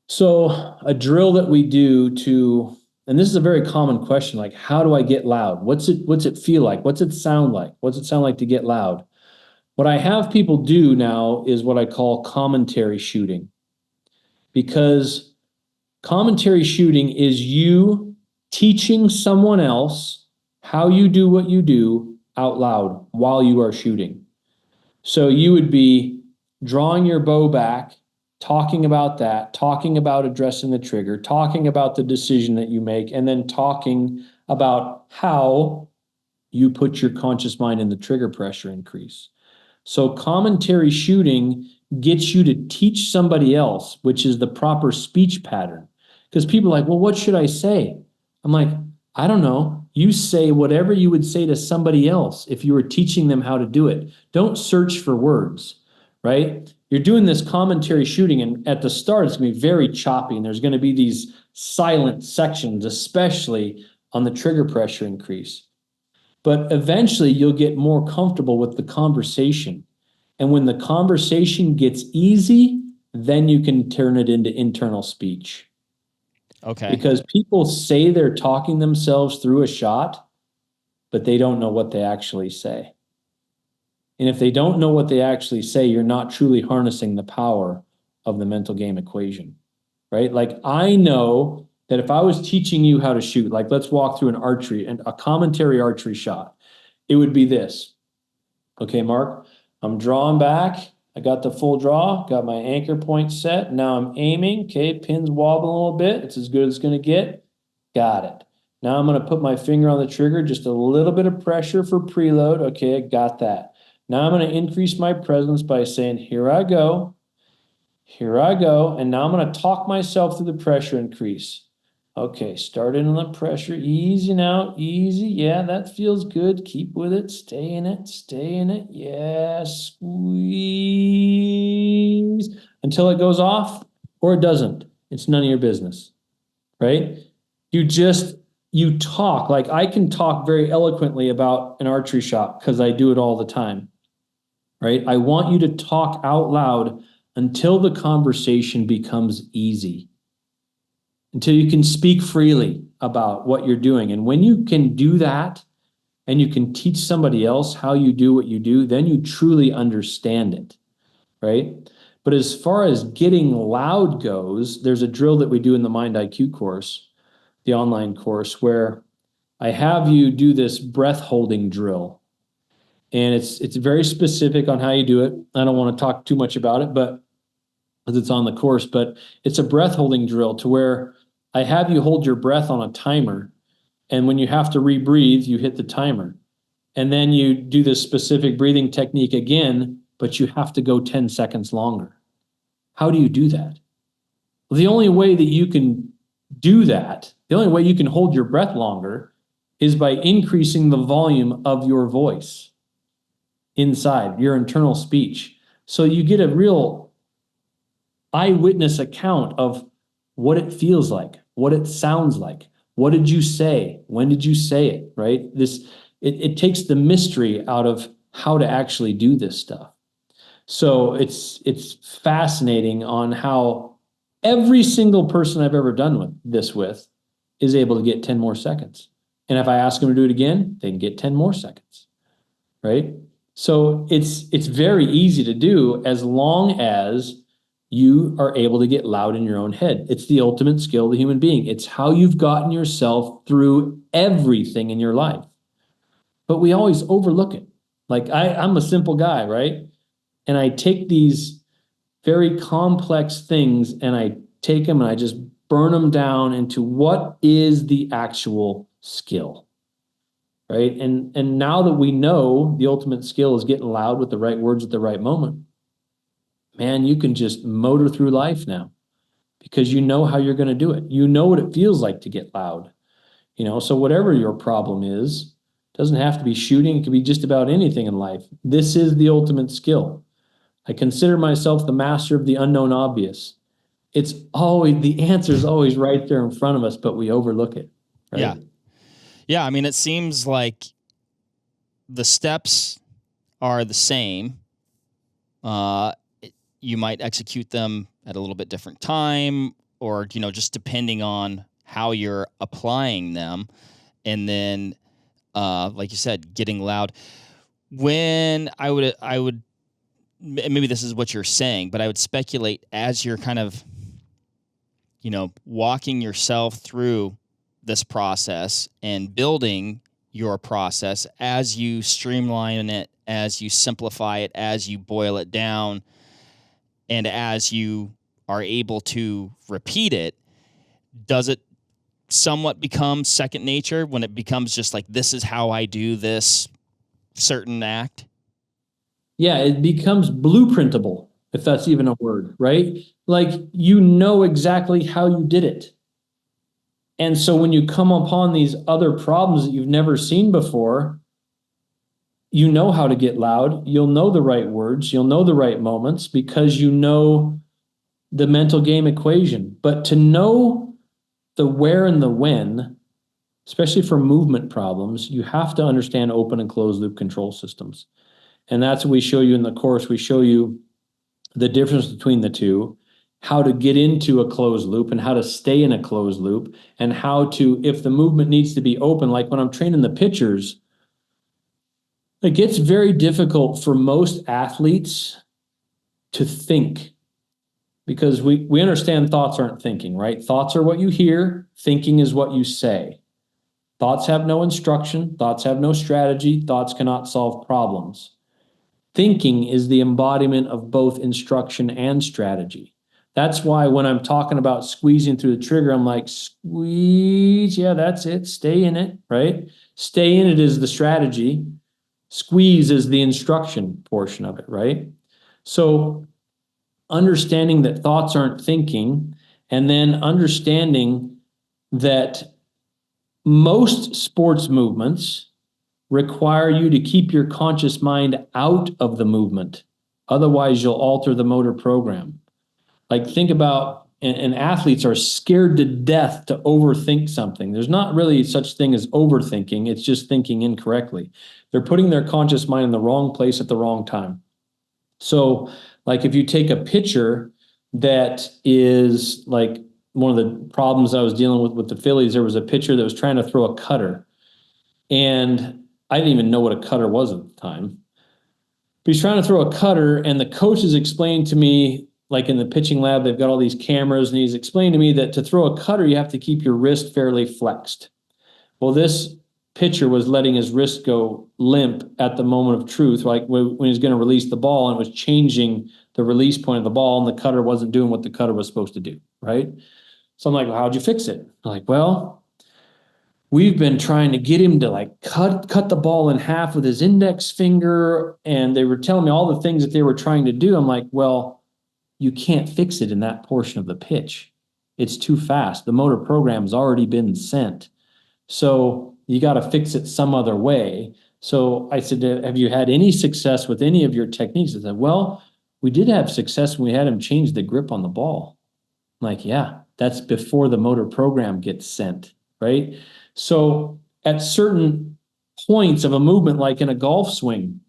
So a drill that we do and this is a very common question, like, how do I get loud? What's it feel like? What's it sound like? What's it sound like to get loud? What I have people do now is what I call commentary shooting, because commentary shooting is you teaching someone else how you do what you do out loud while you are shooting. So you would be drawing your bow back, talking about that, talking about addressing the trigger, talking about the decision that you make, and then talking about how you put your conscious mind in the trigger pressure increase. So commentary shooting gets you to teach somebody else, which is the proper speech pattern. Because people are like, well, what should I say? I'm like, I don't know. You say whatever you would say to somebody else if you were teaching them how to do it. Don't search for words, right? You're doing this commentary shooting, and at the start, it's going to be very choppy, and there's going to be these silent sections, especially on the trigger pressure increase. But eventually, you'll get more comfortable with the conversation. And when the conversation gets easy, then you can turn it into internal speech. Okay. Because people say they're talking themselves through a shot, but they don't know what they actually say. And if they don't know what they actually say, you're not truly harnessing the power of the mental game equation, right? Like, I know that if I was teaching you how to shoot, like, let's walk through an archery and a commentary archery shot, it would be this. Okay, Mark, I'm drawing back. I got the full draw, got my anchor point set. Now I'm aiming. Okay, pin's wobbling a little bit. It's as good as it's going to get. Got it. Now I'm going to put my finger on the trigger, just a little bit of pressure for preload. Okay, I got that. Now I'm going to increase my presence by saying, here I go. Here I go. And now I'm going to talk myself through the pressure increase. Okay, starting on the pressure, easy now, easy. Yeah, that feels good. Keep with it, stay in it, stay in it. Yeah, squeeze until it goes off, or it doesn't. It's none of your business, right? You talk. Like, I can talk very eloquently about an archery shot because I do it all the time, right? I want you to talk out loud until the conversation becomes easy, until you can speak freely about what you're doing. And when you can do that, and you can teach somebody else how you do what you do, then you truly understand it, right? But as far as getting loud goes, there's a drill that we do in the Mind IQ course, the online course, where I have you do this breath holding drill. And it's very specific on how you do it. I don't want to talk too much about it, but because it's on the course, but it's a breath holding drill to where I have you hold your breath on a timer, and when you have to rebreathe, you hit the timer. And then you do this specific breathing technique again, but you have to go 10 seconds longer. How do you do that? Well, the only way that you can do that, the only way you can hold your breath longer, is by increasing the volume of your voice inside, your internal speech. So you get a real eyewitness account of what it feels like, what it sounds like. What did you say? When did you say it? Right? It takes the mystery out of how to actually do this stuff. So it's fascinating on how every single person I've ever done with is able to get 10 more seconds. And if I ask them to do it again, they can get 10 more seconds. Right? So it's very easy to do as long as you are able to get loud in your own head. It's the ultimate skill of the human being. It's how you've gotten yourself through everything in your life. But we always overlook it. Like I'm a simple guy, right? And I take these very complex things and I take them and I just burn them down into what is the actual skill. Right. And now that we know the ultimate skill is getting loud with the right words at the right moment, man, you can just motor through life now because you know how you're going to do it. You know what it feels like to get loud. So whatever your problem is, doesn't have to be shooting. It can be just about anything in life. This is the ultimate skill. I consider myself the master of the unknown obvious. It's always, the answer is always right there in front of us, but we overlook it. Right? Yeah. Yeah. I mean, it seems like the steps are the same. You might execute them at a little bit different time or, just depending on how you're applying them. And then, like you said, getting loud. When I would, maybe this is what you're saying, but I would speculate as you're kind of, walking yourself through this process and building your process as you streamline it, as you simplify it, as you boil it down, and as you are able to repeat it, does it somewhat become second nature when it becomes just like, this is how I do this certain act? Yeah, it becomes blueprintable, if that's even a word, right? Like you know exactly how you did it. And so when you come upon these other problems that you've never seen before, you know how to get loud. You'll know the right words. You'll know the right moments because you know the mental game equation. But to know the where and the when, especially for movement problems, you have to understand open and closed loop control systems. And that's what we show you in the course. We show you the difference between the two, how to get into a closed loop and how to stay in a closed loop, and how to, if the movement needs to be open, like when I'm training the pitchers, it gets very difficult for most athletes to think because we understand thoughts aren't thinking, right? Thoughts are what you hear, thinking is what you say. Thoughts have no instruction, thoughts have no strategy, thoughts cannot solve problems. Thinking is the embodiment of both instruction and strategy. That's why when I'm talking about squeezing through the trigger, I'm like, squeeze, yeah, that's it, stay in it, right? Stay in it is the strategy. Squeeze is the instruction portion of it, right? So understanding that thoughts aren't thinking, and then understanding that most sports movements require you to keep your conscious mind out of the movement. Otherwise, you'll alter the motor program. Like think about, and athletes are scared to death to overthink something. There's not really such thing as overthinking. It's just thinking incorrectly. They're putting their conscious mind in the wrong place at the wrong time. So like if you take a pitcher that is like one of the problems I was dealing with the Phillies, there was a pitcher that was trying to throw a cutter. And I didn't even know what a cutter was at the time. But he's trying to throw a cutter, and the coach is explaining to me, like in the pitching lab, they've got all these cameras, and he's explaining to me that to throw a cutter, you have to keep your wrist fairly flexed. Well, this pitcher was letting his wrist go limp at the moment of truth, like when he was going to release the ball, and it was changing the release point of the ball, and the cutter wasn't doing what the cutter was supposed to do, right? So I'm like, well, how'd you fix it? I'm like, well, we've been trying to get him to like cut the ball in half with his index finger. And they were telling me all the things that they were trying to do. I'm like, well, you can't fix it in that portion of the pitch. It's too fast. The motor program's already been sent. So you got to fix it some other way. So I said, have you had any success with any of your techniques? I said, well, we did have success when we had him change the grip on the ball. I'm like, yeah, that's before the motor program gets sent, right? So at certain points of a movement, like in a golf swing,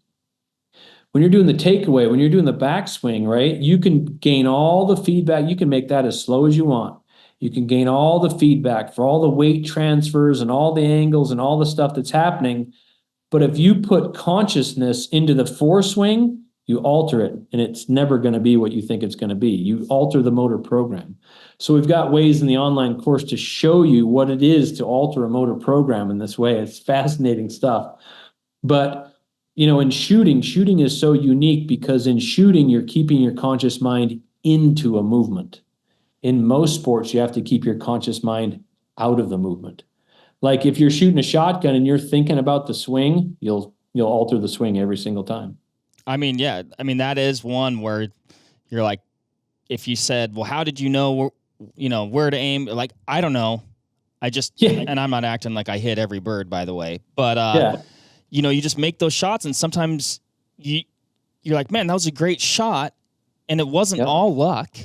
when you're doing the takeaway, when you're doing the backswing, right, you can gain all the feedback. You can make that as slow as you want. You can gain all the feedback for all the weight transfers and all the angles and all the stuff that's happening. But if you put consciousness into the foreswing, you alter it, and it's never going to be what you think it's going to be. You alter the motor program. So we've got ways in the online course to show you what it is to alter a motor program in this way. It's fascinating stuff. But in shooting is so unique because in shooting, you're keeping your conscious mind into a movement. In most sports, you have to keep your conscious mind out of the movement. Like if you're shooting a shotgun and you're thinking about the swing, you'll alter the swing every single time. I mean, yeah. I mean, that is one where you're like, if you said, well, how did you know, where to aim? Like, I don't know. And I'm not acting like I hit every bird, by the way, but, you just make those shots and sometimes you're like, man, that was a great shot. And it wasn't all luck.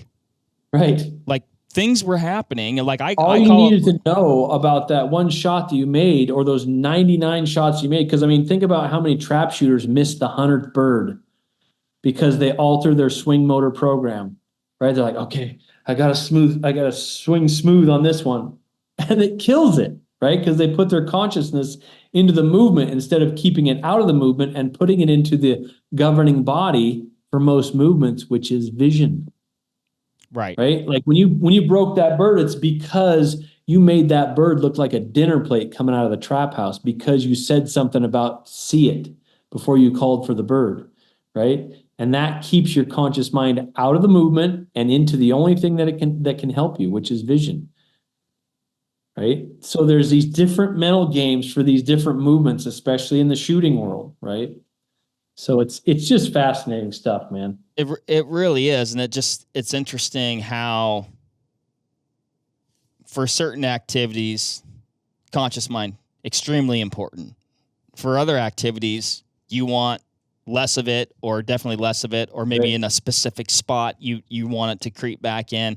Right. Like things were happening. And like all you needed to know about that one shot that you made or those 99 shots you made. Cause I mean, think about how many trap shooters missed the 100th bird because they altered their swing motor program, right? They're like, okay, I got to swing smooth on this one. And it kills it, right? Because they put their consciousness into the movement instead of keeping it out of the movement and putting it into the governing body for most movements, which is vision. Right. Like when you broke that bird, it's because you made that bird look like a dinner plate coming out of the trap house because you said something about see it before you called for the bird, right? And that keeps your conscious mind out of the movement and into the only thing that can help you, which is vision. Right? So there's these different mental games for these different movements, especially in the shooting world, right? So it's just fascinating stuff, man. It really is, and it's interesting how for certain activities, conscious mind extremely important. For other activities, you want less of it, or definitely less of it, or maybe in a specific spot you want it to creep back in.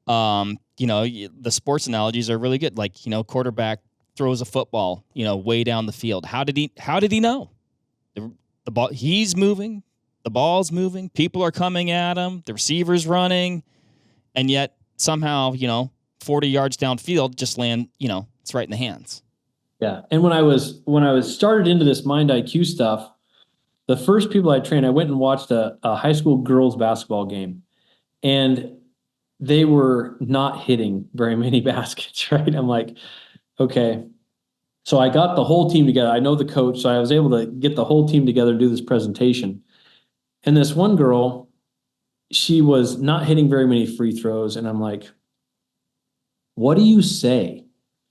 The sports analogies are really good. Like, quarterback throws a football, way down the field. How did he know? The ball, he's moving, the ball's moving, people are coming at him, the receiver's running, and yet somehow, 40 yards downfield just land, it's right in the hands. Yeah. And when I was started into this mind IQ stuff, the first people I trained, I went and watched a high school girls basketball game, and they were not hitting very many baskets, right? I'm like, okay. So I got the whole team together. I know the coach, so I was able to get the whole team together to do this presentation. And this one girl, she was not hitting very many free throws. And I'm like, what do you say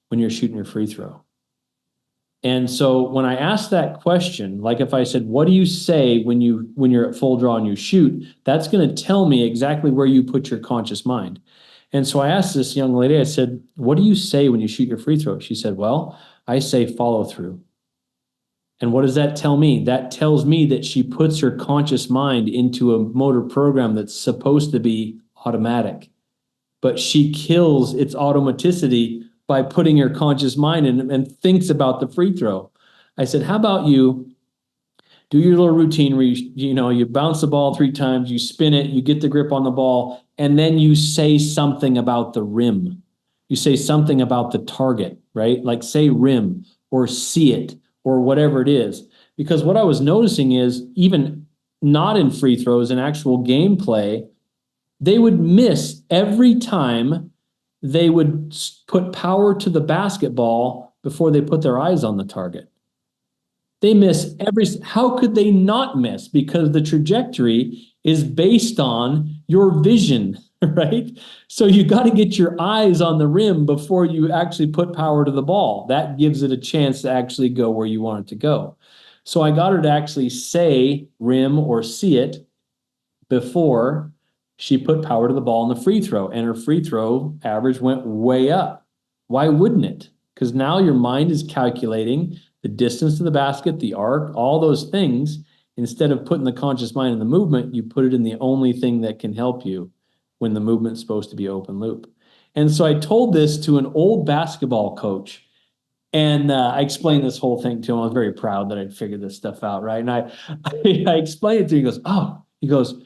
when you're shooting your free throw? And so when I asked that question, like if I said, what do you say when you're at full draw and you shoot, that's going to tell me exactly where you put your conscious mind. And so I asked this young lady, I said, what do you say when you shoot your free throw? She said, well, I say follow through. And what does that tell me? That tells me that she puts her conscious mind into a motor program that's supposed to be automatic, but she kills its automaticity by putting her conscious mind in and thinks about the free throw. I said, how about you do your little routine where you bounce the ball 3 times, you spin it, you get the grip on the ball, and then you say something about the rim. You say something about the target, right? Like say rim or see it or whatever it is. Because what I was noticing is even not in free throws, in actual gameplay, they would miss every time they would put power to the basketball before they put their eyes on the target. They miss how could they not miss? Because the trajectory is based on your vision, right? So you got to get your eyes on the rim before you actually put power to the ball. That gives it a chance to actually go where you want it to go. So I got her to actually say rim or see it before she put power to the ball in the free throw, and her free throw average went way up. Why wouldn't it? Because now your mind is calculating the distance to the basket, the arc, all those things, Instead of putting the conscious mind in the movement, you put it in the only thing that can help you when the movement's supposed to be open loop. And so I told this to an old basketball coach, and I explained this whole thing to him. I was very proud that I'd figured this stuff out, right? And I explained it to him. He goes,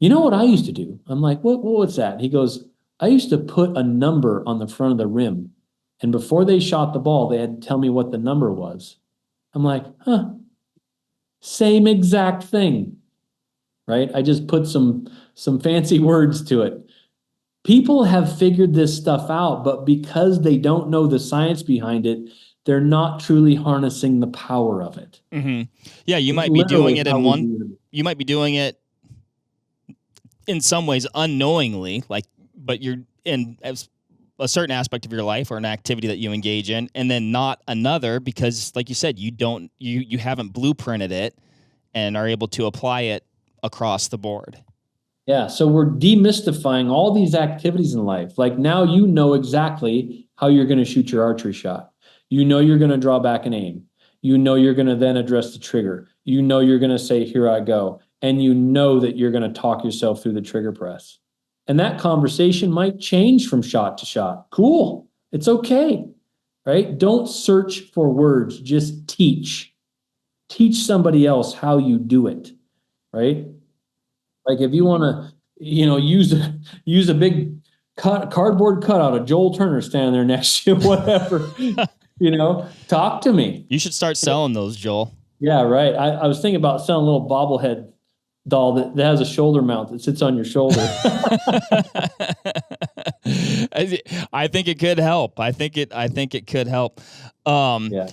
you know what I used to do? I'm like, what's that? He goes, I used to put a number on the front of the rim. And before they shot the ball, they had to tell me what the number was. I'm like, huh, same exact thing, right? I just put some fancy words to it. People have figured this stuff out, but because they don't know the science behind it, they're not truly harnessing the power of it. Mm-hmm. Yeah, you might be doing it you might be doing it in some ways unknowingly, but you're in a certain aspect of your life or an activity that you engage in, and then not another because, like you said, you haven't blueprinted it and are able to apply it across the board. Yeah, so we're demystifying all these activities in life. Like now you know exactly how you're going to shoot your archery shot. You know you're going to draw back and aim. You know you're going to then address the trigger. You know you're going to say, here I go. And you know that you're going to talk yourself through the trigger press. And that conversation might change from shot to shot. Cool. It's okay, right? Don't search for words. Just teach. Teach somebody else how you do it, right? Like if you want to, use a big cardboard cutout of Joel Turner standing there next to you, whatever, talk to me. You should start selling those, Joel. Yeah, right. I was thinking about selling a little bobblehead doll that has a shoulder mount that sits on your shoulder. I think it could help. I think it could help. Yeah.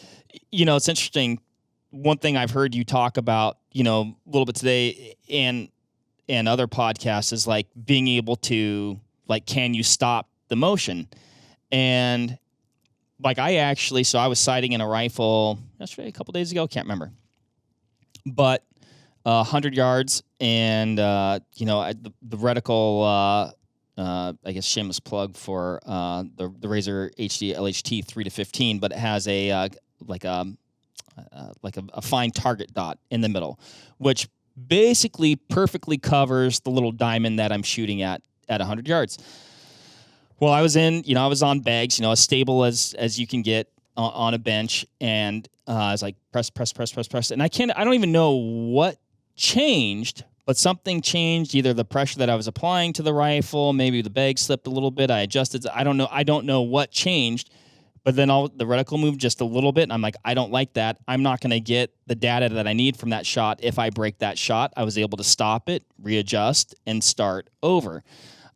It's interesting. One thing I've heard you talk about, a little bit today and other podcasts is like being able to, like, can you stop the motion? And like I was sighting in a rifle yesterday, a couple days ago, can't remember, but 100 yards and, the reticle, I guess shameless plug for the Razor HD LHT 3-15, but it has a fine target dot in the middle, which basically perfectly covers the little diamond that I'm shooting at 100 yards. Well, I was on bags, as stable as you can get on a bench, and I was like press, and I don't even know what changed, but something changed. Either the pressure that I was applying to the rifle, maybe the bag slipped a little bit. I adjusted. I don't know what changed. But then the reticle moved just a little bit, and I'm like, I don't like that. I'm not going to get the data that I need from that shot if I break that shot. I was able to stop it, readjust, and start over.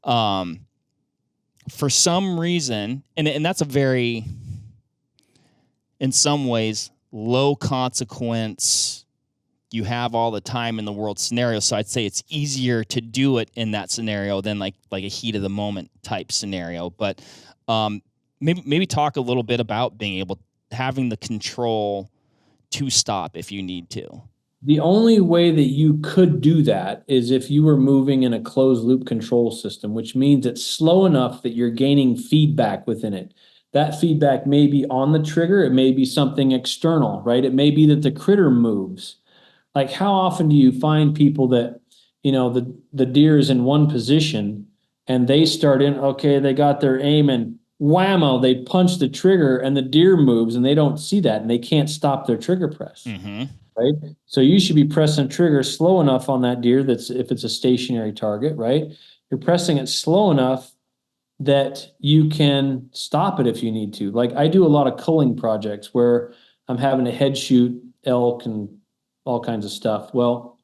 For some reason, and that's a very, in some ways, low consequence, you have all the time in the world scenario, so I'd say it's easier to do it in that scenario than like a heat of the moment type scenario. But maybe talk a little bit about having the control to stop if you need to. The only way that you could do that is if you were moving in a closed loop control system, which means it's slow enough that you're gaining feedback within it. That feedback may be on the trigger. It may be something external, right? It may be that the critter moves. Like how often do you find people that, the deer is in one position and they start they got their aim and whammo, they punch the trigger and the deer moves and they don't see that and they can't stop their trigger press, right? So you should be pressing trigger slow enough on that deer if it's a stationary target, right? You're pressing it slow enough that you can stop it if you need to. Like I do a lot of culling projects where I'm having to head shoot elk and all kinds of stuff. Well,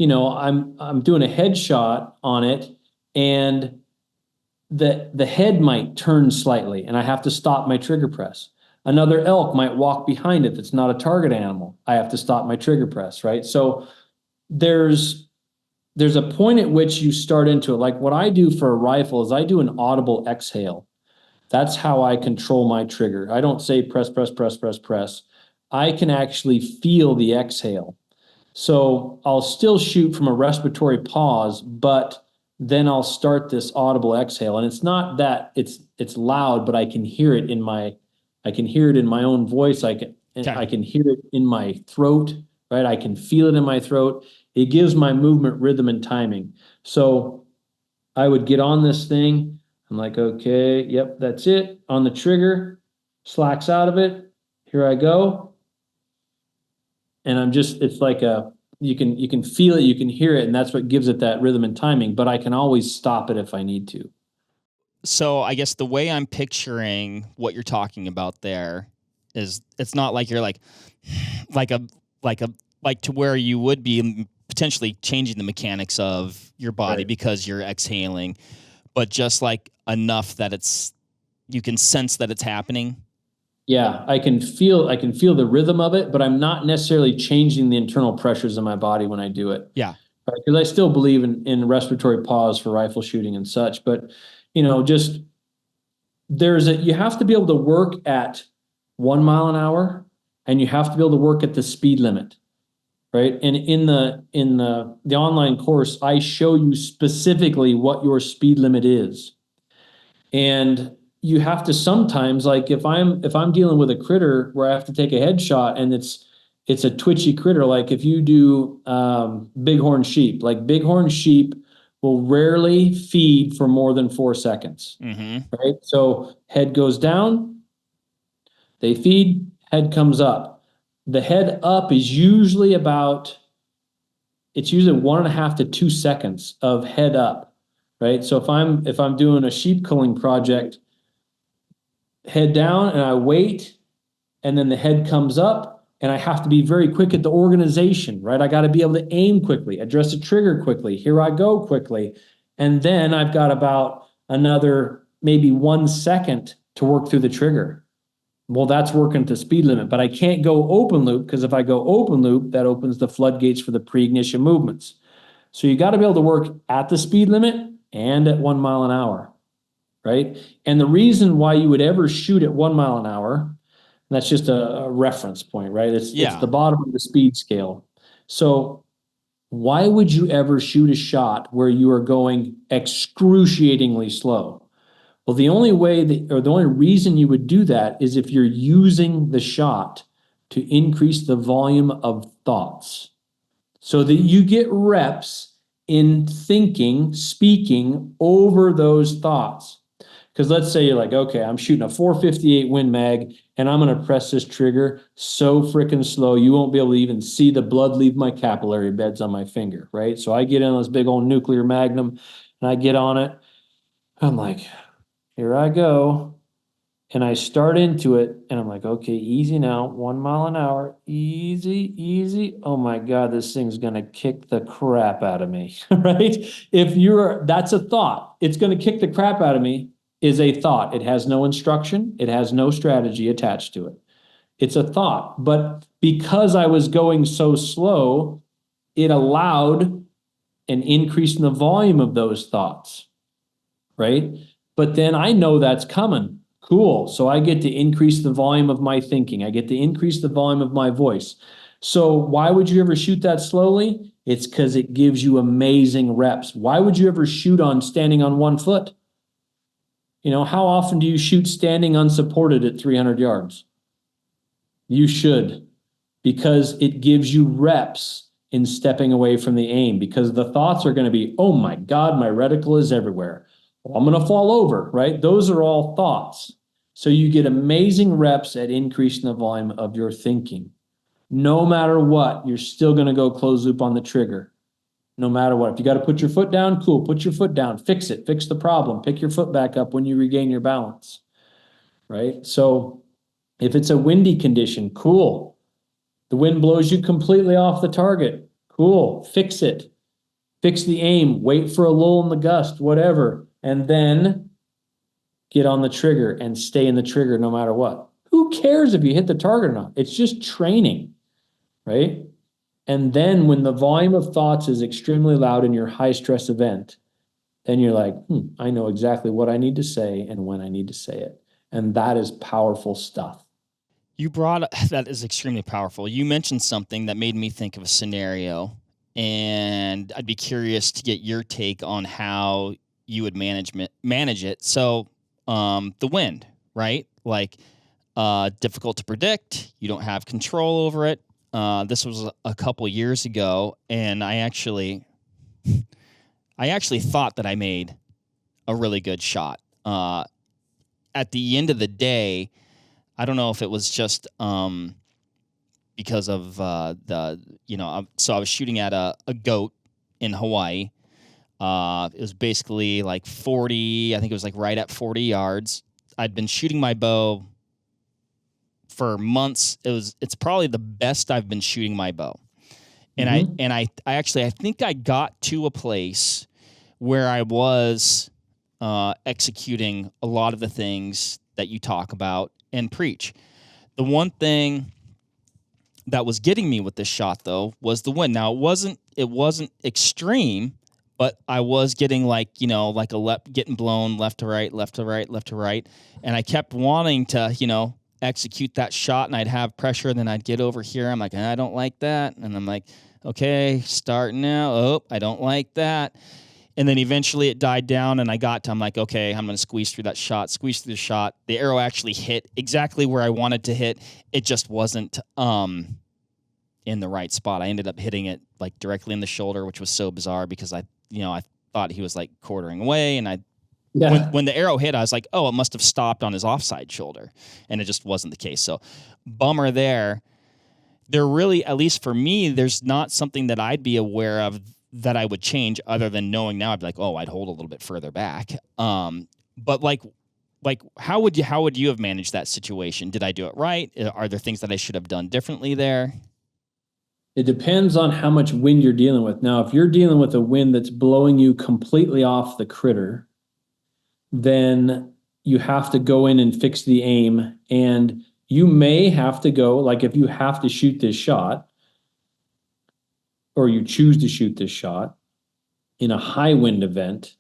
I'm doing a headshot on it and the head might turn slightly and I have to stop my trigger press. Another elk might walk behind it that's not a target animal. I have to stop my trigger press, right? So there's a point at which you start into it. Like what I do for a rifle is I do an audible exhale. That's how I control my trigger. I don't say press. I can actually feel the exhale. So I'll still shoot from a respiratory pause, but then I'll start this audible exhale. And it's not that it's loud, but I can hear it in my own voice. I can hear it in my throat, right? I can feel it in my throat. It gives my movement rhythm and timing. So I would get on this thing. I'm like, okay, yep, that's it. On the trigger, slacks out of it. Here I go. And it's like you can feel it, you can hear it, and that's what gives it that rhythm and timing, but I can always stop it if I need to. So I guess the way I'm picturing what you're talking about there is it's not like you're like a like a like to where you would be potentially changing the mechanics of your body Right. because you're exhaling, but just like enough that you can sense that it's happening. Yeah, I can feel the rhythm of it, but I'm not necessarily changing the internal pressures in my body when I do it. Yeah. Right? Because I still believe in respiratory pause for rifle shooting and such, but just you have to be able to work at 1 mile an hour, and you have to be able to work at the speed limit, right? And in the online course, I show you specifically what your speed limit is. And you have to sometimes, like if I'm dealing with a critter where I have to take a headshot and it's a twitchy critter, like if you do bighorn sheep, like bighorn sheep will rarely feed for more than 4 seconds, right? So head goes down, they feed, head comes up. The head up is usually it's usually 1.5 to 2 seconds of head up, right? So if I'm doing a sheep culling project, head down and I wait, and then the head comes up, and I have to be very quick at the organization, right? I got to be able to aim quickly, address the trigger quickly. Here I go quickly. And then I've got about another maybe 1 second to work through the trigger. Well, that's working to speed limit, but I can't go open loop, because if I go open loop, that opens the floodgates for the pre-ignition movements. So you got to be able to work at the speed limit and at 1 mile an hour, right? And the reason why you would ever shoot at 1 mile an hour, that's just a reference point, right? It's the bottom of the speed scale. So why would you ever shoot a shot where you are going excruciatingly slow? Well, the only way or the only reason you would do that is if you're using the shot to increase the volume of thoughts, so that you get reps in thinking, speaking over those thoughts. Because let's say you're like, okay, I'm shooting a 458 Win Mag, and I'm going to press this trigger so freaking slow, you won't be able to even see the blood leave my capillary beds on my finger, right? So I get in this big old nuclear Magnum, and I get on it. I'm like, here I go. And I start into it, and I'm like, okay, easy now, 1 mile an hour, easy, easy. Oh my God, this thing's gonna kick the crap out of me, right? That's a thought. It's gonna kick the crap out of me is a thought. It has no instruction, it has no strategy attached to it. It's a thought. But because I was going so slow, it allowed an increase in the volume of those thoughts, right? But then I know that's coming. Cool. So I get to increase the volume of my thinking. I get to increase the volume of my voice. So why would you ever shoot that slowly? It's because it gives you amazing reps. Why would you ever shoot on standing on 1 foot? How often do you shoot standing unsupported at 300 yards? You should, because it gives you reps in stepping away from the aim, because the thoughts are going to be, oh my God, my reticle is everywhere. Well, I'm going to fall over, right? Those are all thoughts. So you get amazing reps at increasing the volume of your thinking. No matter what, you're still going to go close loop on the trigger. No matter what. If you got to put your foot down, cool, put your foot down, fix it, fix the problem, pick your foot back up when you regain your balance, right? So if it's a windy condition, cool. The wind blows you completely off the target. Cool. Fix it. Fix the aim. Wait for a lull in the gust, whatever. And then get on the trigger and stay in the trigger no matter what. Who cares if you hit the target or not? It's just training, right? And then when the volume of thoughts is extremely loud in your high stress event, then you're like, I know exactly what I need to say and when I need to say it. And that is powerful stuff. That is extremely powerful. You mentioned something that made me think of a scenario, and I'd be curious to get your take on how you would manage it. So, the wind, right? Like, difficult to predict. You don't have control over it. This was a couple years ago, and I actually thought that I made a really good shot. At the end of the day, I don't know if it was just because of so I was shooting at a goat in Hawaii. It was basically like 40, I think it was like right at 40 yards. I'd been shooting my bow for months. It's probably the best I've been shooting my bow. And I think I got to a place where I was executing a lot of the things that you talk about and preach. The one thing that was getting me with this shot, though, was the wind. Now, it wasn't extreme, but I was getting getting blown left to right, left to right, left to right. And I kept wanting to, execute that shot, and I'd have pressure. Then I'd get over here. I'm like, I don't like that. And I'm like, okay, starting now. Oh, I don't like that. And then eventually it died down, and I'm like, okay, I'm going to squeeze through that shot, squeeze through the shot. The arrow actually hit exactly where I wanted to hit. It just wasn't in the right spot. I ended up hitting it like directly in the shoulder, which was so bizarre because I thought he was like quartering away, and when the arrow hit, I was like, oh, it must have stopped on his offside shoulder, and it just wasn't the case. So bummer there. There really, at least for me, there's not something that I'd be aware of that I would change other than knowing now. I'd be like, oh, I'd hold a little bit further back. But like how would you have managed that situation? Did I do it right? Are there things that I should have done differently there? It depends on how much wind you're dealing with. Now, if you're dealing with a wind that's blowing you completely off the critter, then you have to go in and fix the aim. And you may have to go, like if you have to shoot this shot, or you choose to shoot this shot in a high wind event,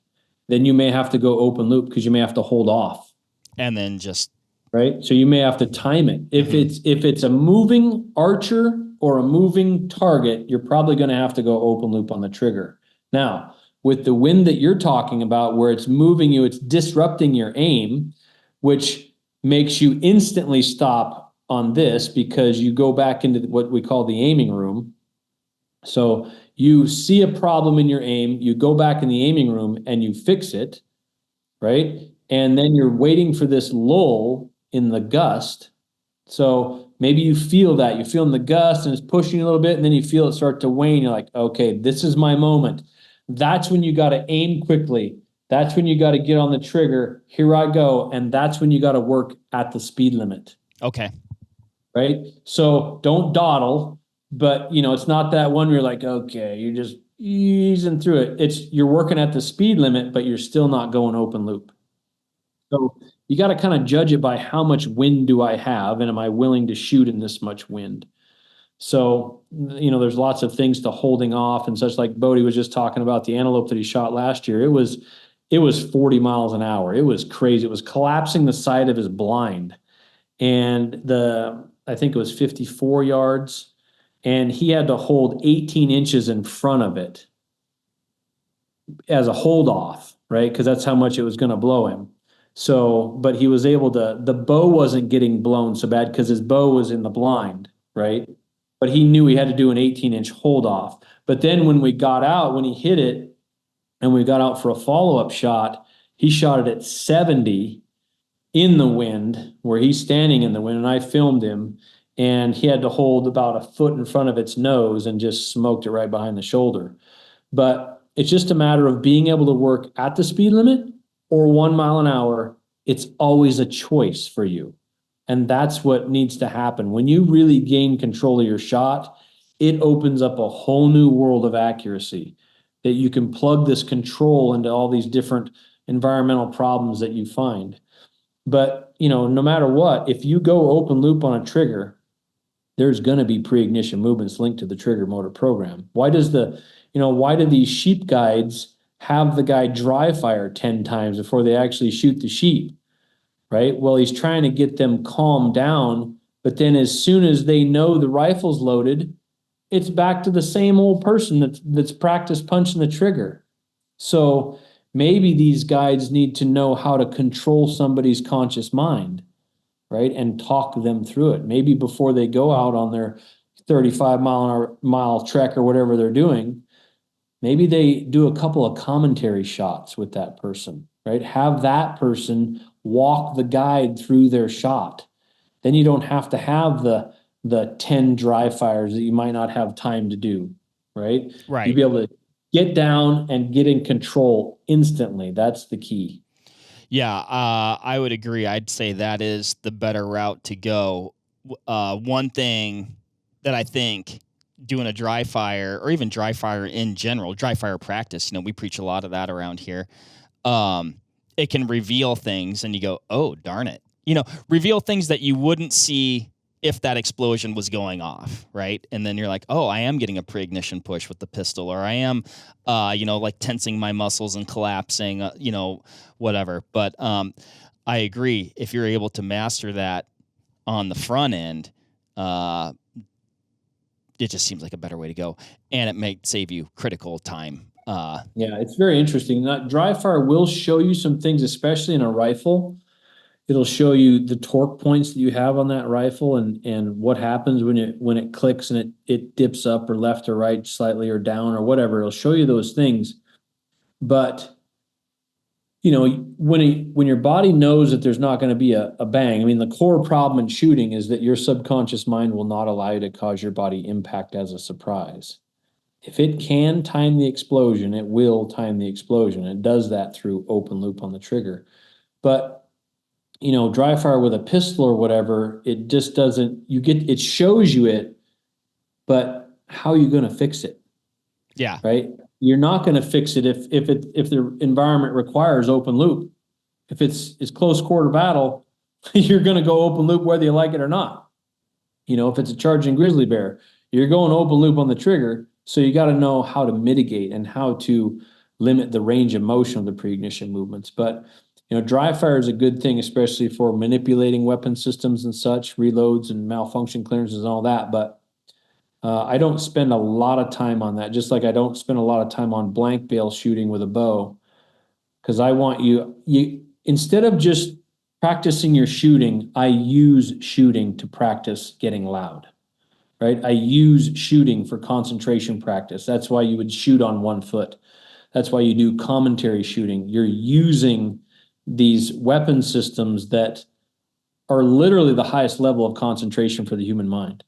then you may have to go open loop because you may have to hold off. And then just right. So you may have to time it. If it's a moving archer or a moving target, you're probably going to have to go open loop on the trigger. Now, with the wind that you're talking about, where it's moving you, it's disrupting your aim, which makes you instantly stop on this because you go back into what we call the aiming room. So you see a problem in your aim, you go back in the aiming room and you fix it, right? And then you're waiting for this lull in the gust. So maybe you feel that. You're feeling the gust and it's pushing you a little bit, and then you feel it start to wane. You're like, okay, this is my moment. That's when you got to aim quickly. That's when you got to get on the trigger. Here I go. And that's when you got to work at the speed limit. Okay. Right? So don't dawdle. But, it's not that one where you're like, okay, you're just easing through it. You're working at the speed limit, but you're still not going open loop. So you got to kind of judge it by how much wind do I have, and am I willing to shoot in this much wind? So, there's lots of things to holding off and such. Like Bodie was just talking about the antelope that he shot last year. It was 40 miles an hour. It was crazy. It was collapsing the side of his blind. And I think it was 54 yards. And he had to hold 18 inches in front of it as a hold off, right? Because that's how much it was going to blow him. So, but he was able to, the bow wasn't getting blown so bad because his bow was in the blind, right? But he knew he had to do an 18-inch hold off. But then when he hit it and we got out for a follow-up shot, he shot it at 70 in the wind where he's standing in the wind, and I filmed him. And he had to hold about a foot in front of its nose and just smoked it right behind the shoulder. But it's just a matter of being able to work at the speed limit or 1 mile an hour. It's always a choice for you. And that's what needs to happen. When you really gain control of your shot, it opens up a whole new world of accuracy that you can plug this control into all these different environmental problems that you find. But, no matter what, if you go open loop on a trigger, there's going to be pre-ignition movements linked to the trigger motor program. Why do these sheep guides have the guy dry fire 10 times before they actually shoot the sheep, right? Well, he's trying to get them calmed down, but then as soon as they know the rifle's loaded, it's back to the same old person that's practiced punching the trigger. So maybe these guides need to know how to control somebody's conscious mind, right? And talk them through it. Maybe before they go out on their 35-mile trek or whatever they're doing, maybe they do a couple of commentary shots with that person, right? Have that person walk the guide through their shot. Then you don't have to have the 10 dry fires that you might not have time to do, right? You'd Right. be able to get down and get in control instantly. That's the key. Yeah, I would agree. I'd say that is the better route to go. One thing that I think doing a dry fire, or even dry fire in general, dry fire practice, we preach a lot of that around here. It can reveal things and you go, oh, darn it. Reveal things that you wouldn't see if that explosion was going off, right? And then you're like, oh, I am getting a pre-ignition push with the pistol, or I am, like tensing my muscles and collapsing, whatever. But I agree. If you're able to master that on the front end, it just seems like a better way to go, and it may save you critical time. Yeah, it's very interesting. That dry fire will show you some things, especially in a rifle. It'll show you the torque points that you have on that rifle and what happens when it clicks and it dips up or left or right slightly or down or whatever. It'll show you those things. But when your body knows that there's not going to be a bang, I mean, the core problem in shooting is that your subconscious mind will not allow you to cause your body impact as a surprise. If it can time the explosion, it will time the explosion. It does that through open loop on the trigger. But dry fire with a pistol or whatever, it just doesn't, it shows you it, but how are you going to fix it? Yeah. Right. You're not going to fix it if the environment requires open loop. If it's close quarter battle, you're going to go open loop whether you like it or not. If it's a charging grizzly bear, you're going open loop on the trigger. So you got to know how to mitigate and how to limit the range of motion of the pre-ignition movements. But dry fire is a good thing, especially for manipulating weapon systems and such, reloads and malfunction clearances and all that. But I don't spend a lot of time on that, just like I don't spend a lot of time on blank bale shooting with a bow, because I want you instead of just practicing your shooting, I use shooting to practice getting loud, right? I use shooting for concentration practice. That's why you would shoot on one foot. That's why you do commentary shooting. You're using these weapon systems that are literally the highest level of concentration for the human mind.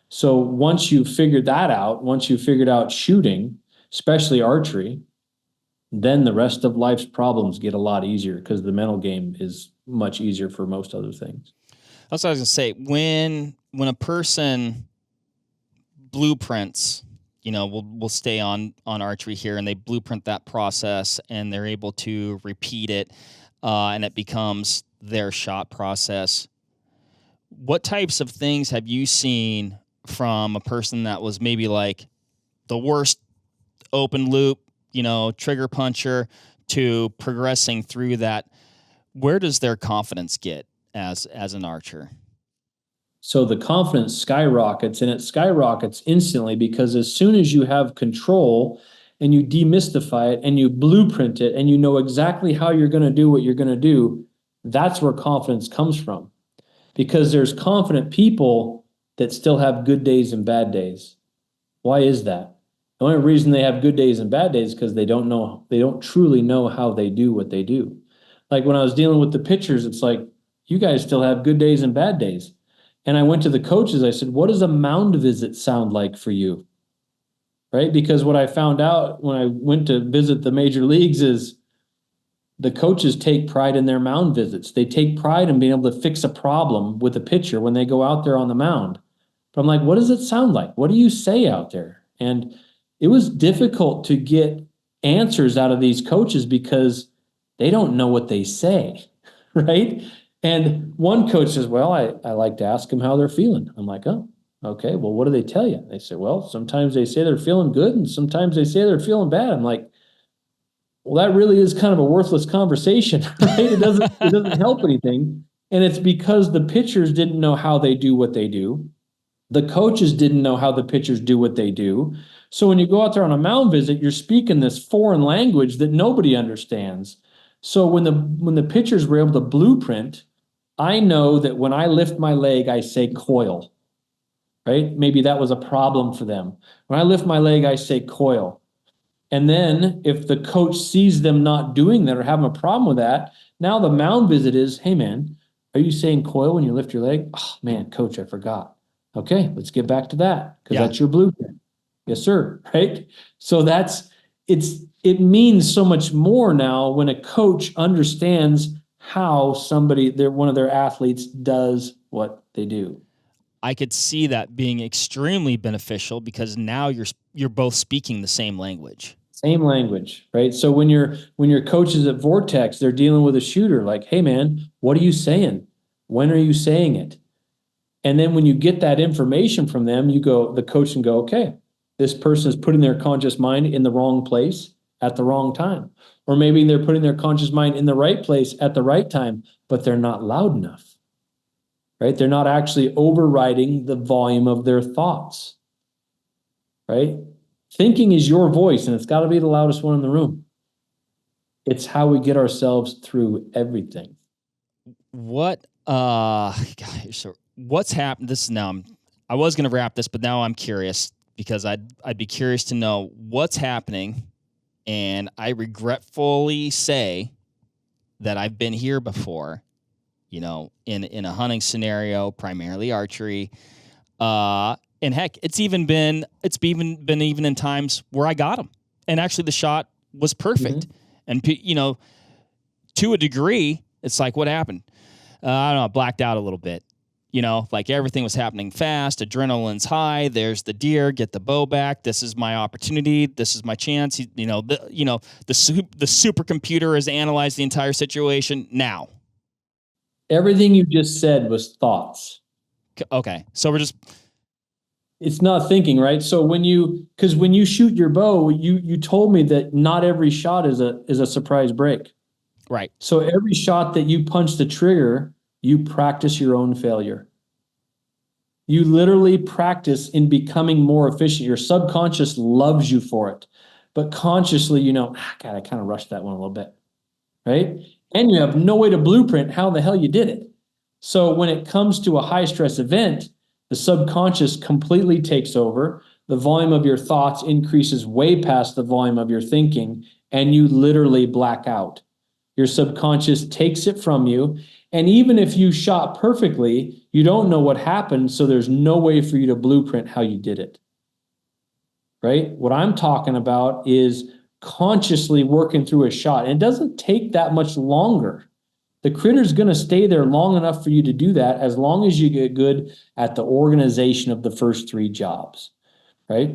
So once you've figured that out, once you've figured out shooting, especially archery, then the rest of life's problems get a lot easier because the mental game is much easier for most other things. That's what I was gonna say. When a person blueprints, we'll stay on archery here, and they blueprint that process and they're able to repeat it, and it becomes their shot process. What types of things have you seen from a person that was maybe like the worst open loop, trigger puncher, to progressing through that? Where does their confidence get as an archer? So the confidence skyrockets, and it skyrockets instantly, because as soon as you have control and you demystify it and you blueprint it and you know exactly how you're going to do what you're going to do, that's where confidence comes from. Because there's confident people that still have good days and bad days. Why is that? The only reason they have good days and bad days is because they don't truly know how they do what they do. Like when I was dealing with the pitchers, it's like, you guys still have good days and bad days. And I went to the coaches, I said, what does a mound visit sound like for you? Right? Because what I found out when I went to visit the major leagues is the coaches take pride in their mound visits. They take pride in being able to fix a problem with a pitcher when they go out there on the mound. But I'm like, what does it sound like? What do you say out there? And it was difficult to get answers out of these coaches because they don't know what they say, right? And one coach says, well, I like to ask them how they're feeling. I'm like, oh, okay, well, what do they tell you? They say, well, sometimes they say they're feeling good and sometimes they say they're feeling bad. I'm like, well, that really is kind of a worthless conversation, right? It doesn't help anything. And it's because the pitchers didn't know how they do what they do. The coaches didn't know how the pitchers do what they do. So when you go out there on a mound visit, you're speaking this foreign language that nobody understands. So when the pitchers were able to blueprint, I know that when I lift my leg, I say coil. right? Maybe that was a problem for them. When I lift my leg, I say coil. And then if the coach sees them not doing that or having a problem with that, now the mound visit is, hey man, are you saying coil when you lift your leg? Oh man, coach, I forgot. Okay, let's get back to that because that's your blueprint. Yes, sir. Right. So it means so much more now when a coach understands how one of their athletes does what they do. I could see that being extremely beneficial because now you're both speaking the same language. Same language, right? So when your coaches at Vortex, they're dealing with a shooter, like, hey man, what are you saying? When are you saying it? And then when you get that information from them, the coach can go, okay, this person is putting their conscious mind in the wrong place at the wrong time. Or maybe they're putting their conscious mind in the right place at the right time, but they're not loud enough, right? They're not actually overriding the volume of their thoughts, right? Thinking is your voice, and it's got to be the loudest one in the room. It's how we get ourselves through everything. What's happened? I was going to wrap this, but now I'm curious because I'd be curious to know what's happening. And I regretfully say that I've been here before, in a hunting scenario, primarily archery. And heck, it's even been in times where I got them, and actually the shot was perfect. Mm-hmm. And to a degree, it's like, what happened? I don't know, I blacked out a little bit. Like everything was happening fast, adrenaline's high. There's the deer, get the bow back. This is my opportunity. This is my chance. The supercomputer has analyzed the entire situation now. Everything you just said was thoughts. Okay, so it's not thinking, right? So when you shoot your bow, you told me that not every shot is a surprise break. Right. So every shot that you punch the trigger, you practice your own failure. You literally practice in becoming more efficient. Your subconscious loves you for it. But consciously, God, I kind of rushed that one a little bit, right? And you have no way to blueprint how the hell you did it. So when it comes to a high stress event, the subconscious completely takes over. The volume of your thoughts increases way past the volume of your thinking, and you literally black out. Your subconscious takes it from you. And even if you shot perfectly, you don't know what happened, so there's no way for you to blueprint how you did it. Right? What I'm talking about is consciously working through a shot. And it doesn't take that much longer. The critter's going to stay there long enough for you to do that as long as you get good at the organization of the first 3 jobs, right?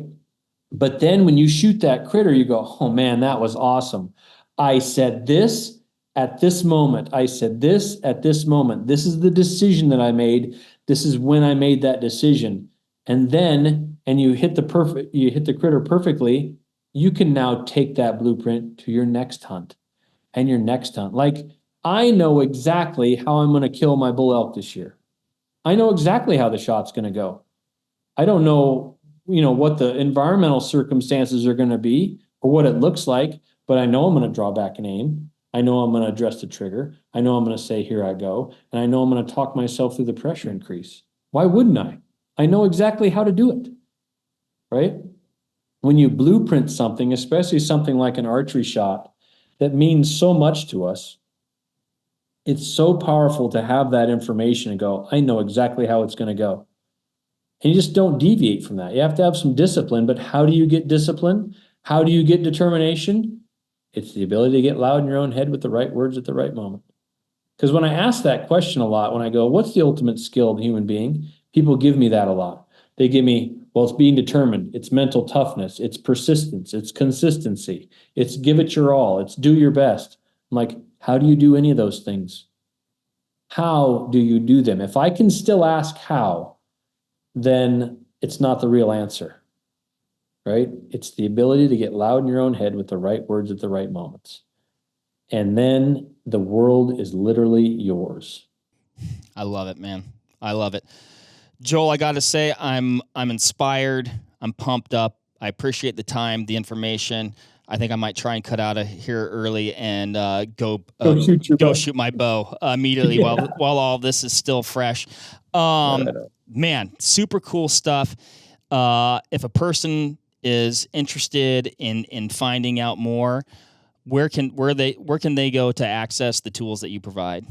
But then when you shoot that critter, you go, oh man, that was awesome. I said this at this moment. I said this at this moment. This is the decision that I made. This is when I made that decision. And you hit the critter perfectly, you can now take that blueprint to your next hunt and your next hunt. Like, I know exactly how I'm going to kill my bull elk this year. I know exactly how the shot's going to go. I don't know, what the environmental circumstances are going to be or what it looks like, but I know I'm going to draw back and aim. I know I'm going to address the trigger. I know I'm going to say, here I go. And I know I'm going to talk myself through the pressure increase. Why wouldn't I? I know exactly how to do it, right? When you blueprint something, especially something like an archery shot that means so much to us, it's so powerful to have that information and go, I know exactly how it's going to go. And you just don't deviate from that. You have to have some discipline, but how do you get discipline? How do you get determination? It's the ability to get loud in your own head with the right words at the right moment. Because when I ask that question a lot, when I go, what's the ultimate skill of the human being? People give me that a lot. They give me, well, it's being determined. It's mental toughness. It's persistence. It's consistency. It's give it your all. It's do your best. I'm like, how do you do any of those things? How do you do them? If I can still ask how, then it's not the real answer, right? It's the ability to get loud in your own head with the right words at the right moments. And then the world is literally yours. I love it, man. I love it. Joel, I got to say, I'm inspired. I'm pumped up. I appreciate the time, the information. I think I might try and cut out of here early and go shoot my bow immediately while all this is still fresh. man, super cool stuff. If a person is interested in finding out more, where can they go to access the tools that you provide?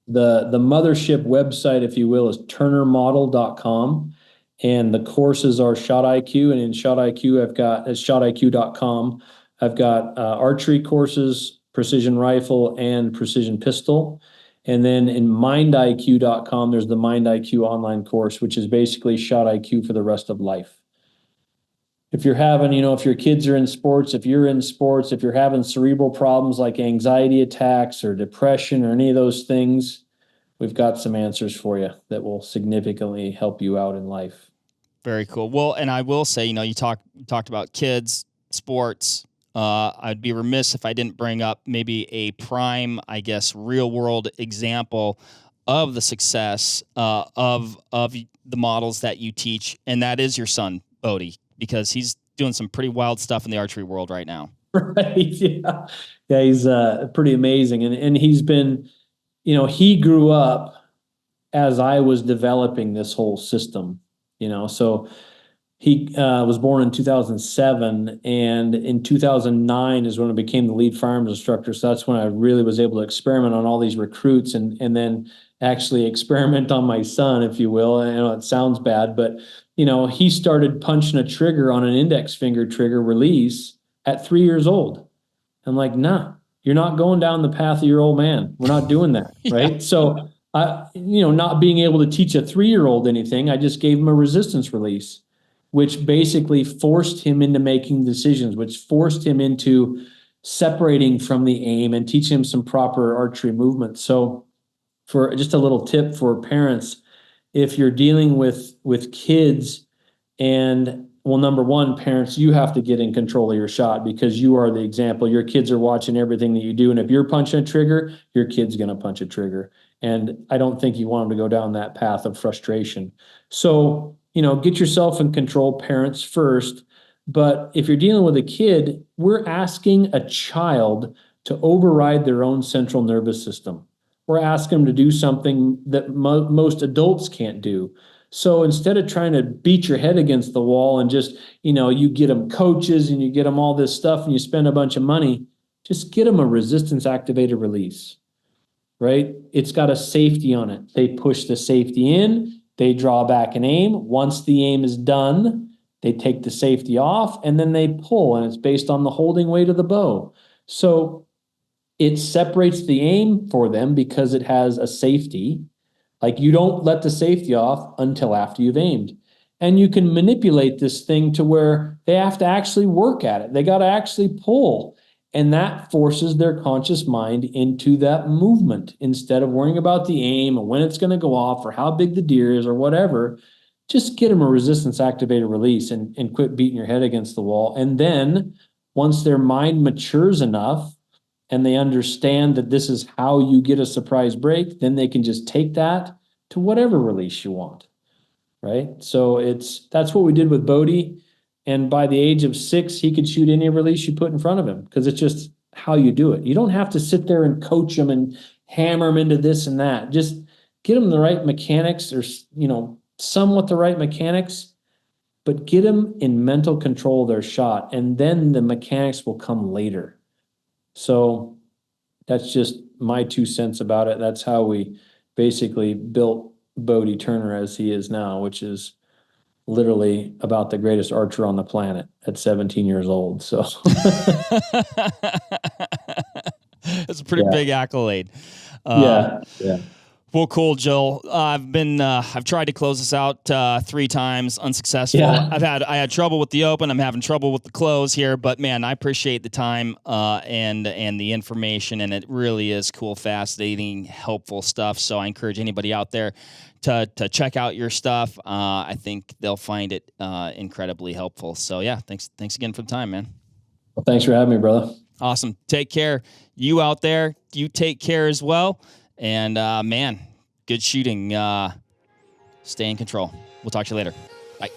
The mothership website, if you will, is turnermodel.com. And the courses are Shot IQ. And in Shot IQ, I've got shotiq.com. I've got archery courses, precision rifle, and precision pistol. And then in mindiq.com, there's the Mind IQ online course, which is basically Shot IQ for the rest of life. If you're having, if your kids are in sports, if you're in sports, if you're having cerebral problems like anxiety attacks or depression or any of those things, we've got some answers for you that will significantly help you out in life. Very cool. Well, and I will say, you talked about kids, sports. I'd be remiss if I didn't bring up maybe a prime, I guess, real world example of the success of the models that you teach, and that is your son, Bodie, because he's doing some pretty wild stuff in the archery world right now. Right. Yeah. Yeah. He's pretty amazing. And he's been, he grew up as I was developing this whole system, so he was born in 2007, and in 2009 is when I became the lead firearms instructor. So that's when I really was able to experiment on all these recruits and then actually experiment on my son, if you will. I know it sounds bad, but he started punching a trigger on an index finger trigger release at 3 years old. I'm like, nah, you're not going down the path of your old man. We're not doing that. Yeah. Right. So not being able to teach a 3-year-old anything, I just gave him a resistance release, which basically forced him into making decisions, which forced him into separating from the aim and teaching him some proper archery movement. So for just a little tip for parents, if you're dealing with kids, and number one, parents, you have to get in control of your shot because you are the example. Your kids are watching everything that you do. And if you're punching a trigger, your kid's going to punch a trigger. And I don't think you want them to go down that path of frustration. So, get yourself in control, parents first. But if you're dealing with a kid, we're asking a child to override their own central nervous system. We're asking them to do something that most adults can't do. So instead of trying to beat your head against the wall and just, you get them coaches and you get them all this stuff and you spend a bunch of money, just get them a resistance activated release, right? It's got a safety on it. They push the safety in, they draw back and aim. Once the aim is done, they take the safety off and then they pull, and it's based on the holding weight of the bow. So it separates the aim for them because it has a safety. Like, you don't let the safety off until after you've aimed. And you can manipulate this thing to where they have to actually work at it. They got to actually pull. And that forces their conscious mind into that movement instead of worrying about the aim or when it's going to go off or how big the deer is or whatever. Just get them a resistance activated release and quit beating your head against the wall. And then once their mind matures enough, and they understand that this is how you get a surprise break, then they can just take that to whatever release you want, right? So that's what we did with Bodie. And by the age of 6, he could shoot any release you put in front of him because it's just how you do it. You don't have to sit there and coach him and hammer him into this and that. Just get him the right mechanics or, somewhat the right mechanics, but get him in mental control of their shot. And then the mechanics will come later. So that's just my 2 cents about it. That's how we basically built Bodie Turner as he is now, which is literally about the greatest archer on the planet at 17 years old. So that's a pretty big accolade. Yeah. Well, cool, Joel. I've tried to close this out 3 times, unsuccessful. Yeah. I had trouble with the open. I'm having trouble with the close here, but man, I appreciate the time and the information, and it really is cool, fascinating, helpful stuff. So I encourage anybody out there to check out your stuff. I think they'll find it incredibly helpful. So yeah, thanks again for the time, man. Well, thanks for having me, brother. Awesome. Take care. You out there, you take care as well. And, man, good shooting. Stay in control. We'll talk to you later. Bye.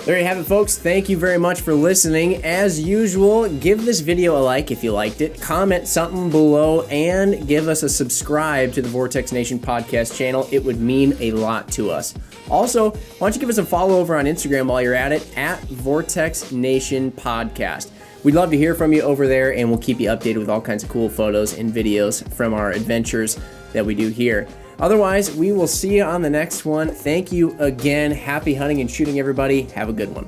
There you have it, folks. Thank you very much for listening. As usual, give this video a like if you liked it, comment something below, and give us a subscribe to the Vortex Nation podcast channel. It would mean a lot to us. Also, why don't you give us a follow over on Instagram while you're at it, at Vortex Nation Podcast. We'd love to hear from you over there, and we'll keep you updated with all kinds of cool photos and videos from our adventures that we do here. Otherwise, we will see you on the next one. Thank you again. Happy hunting and shooting, everybody. Have a good one.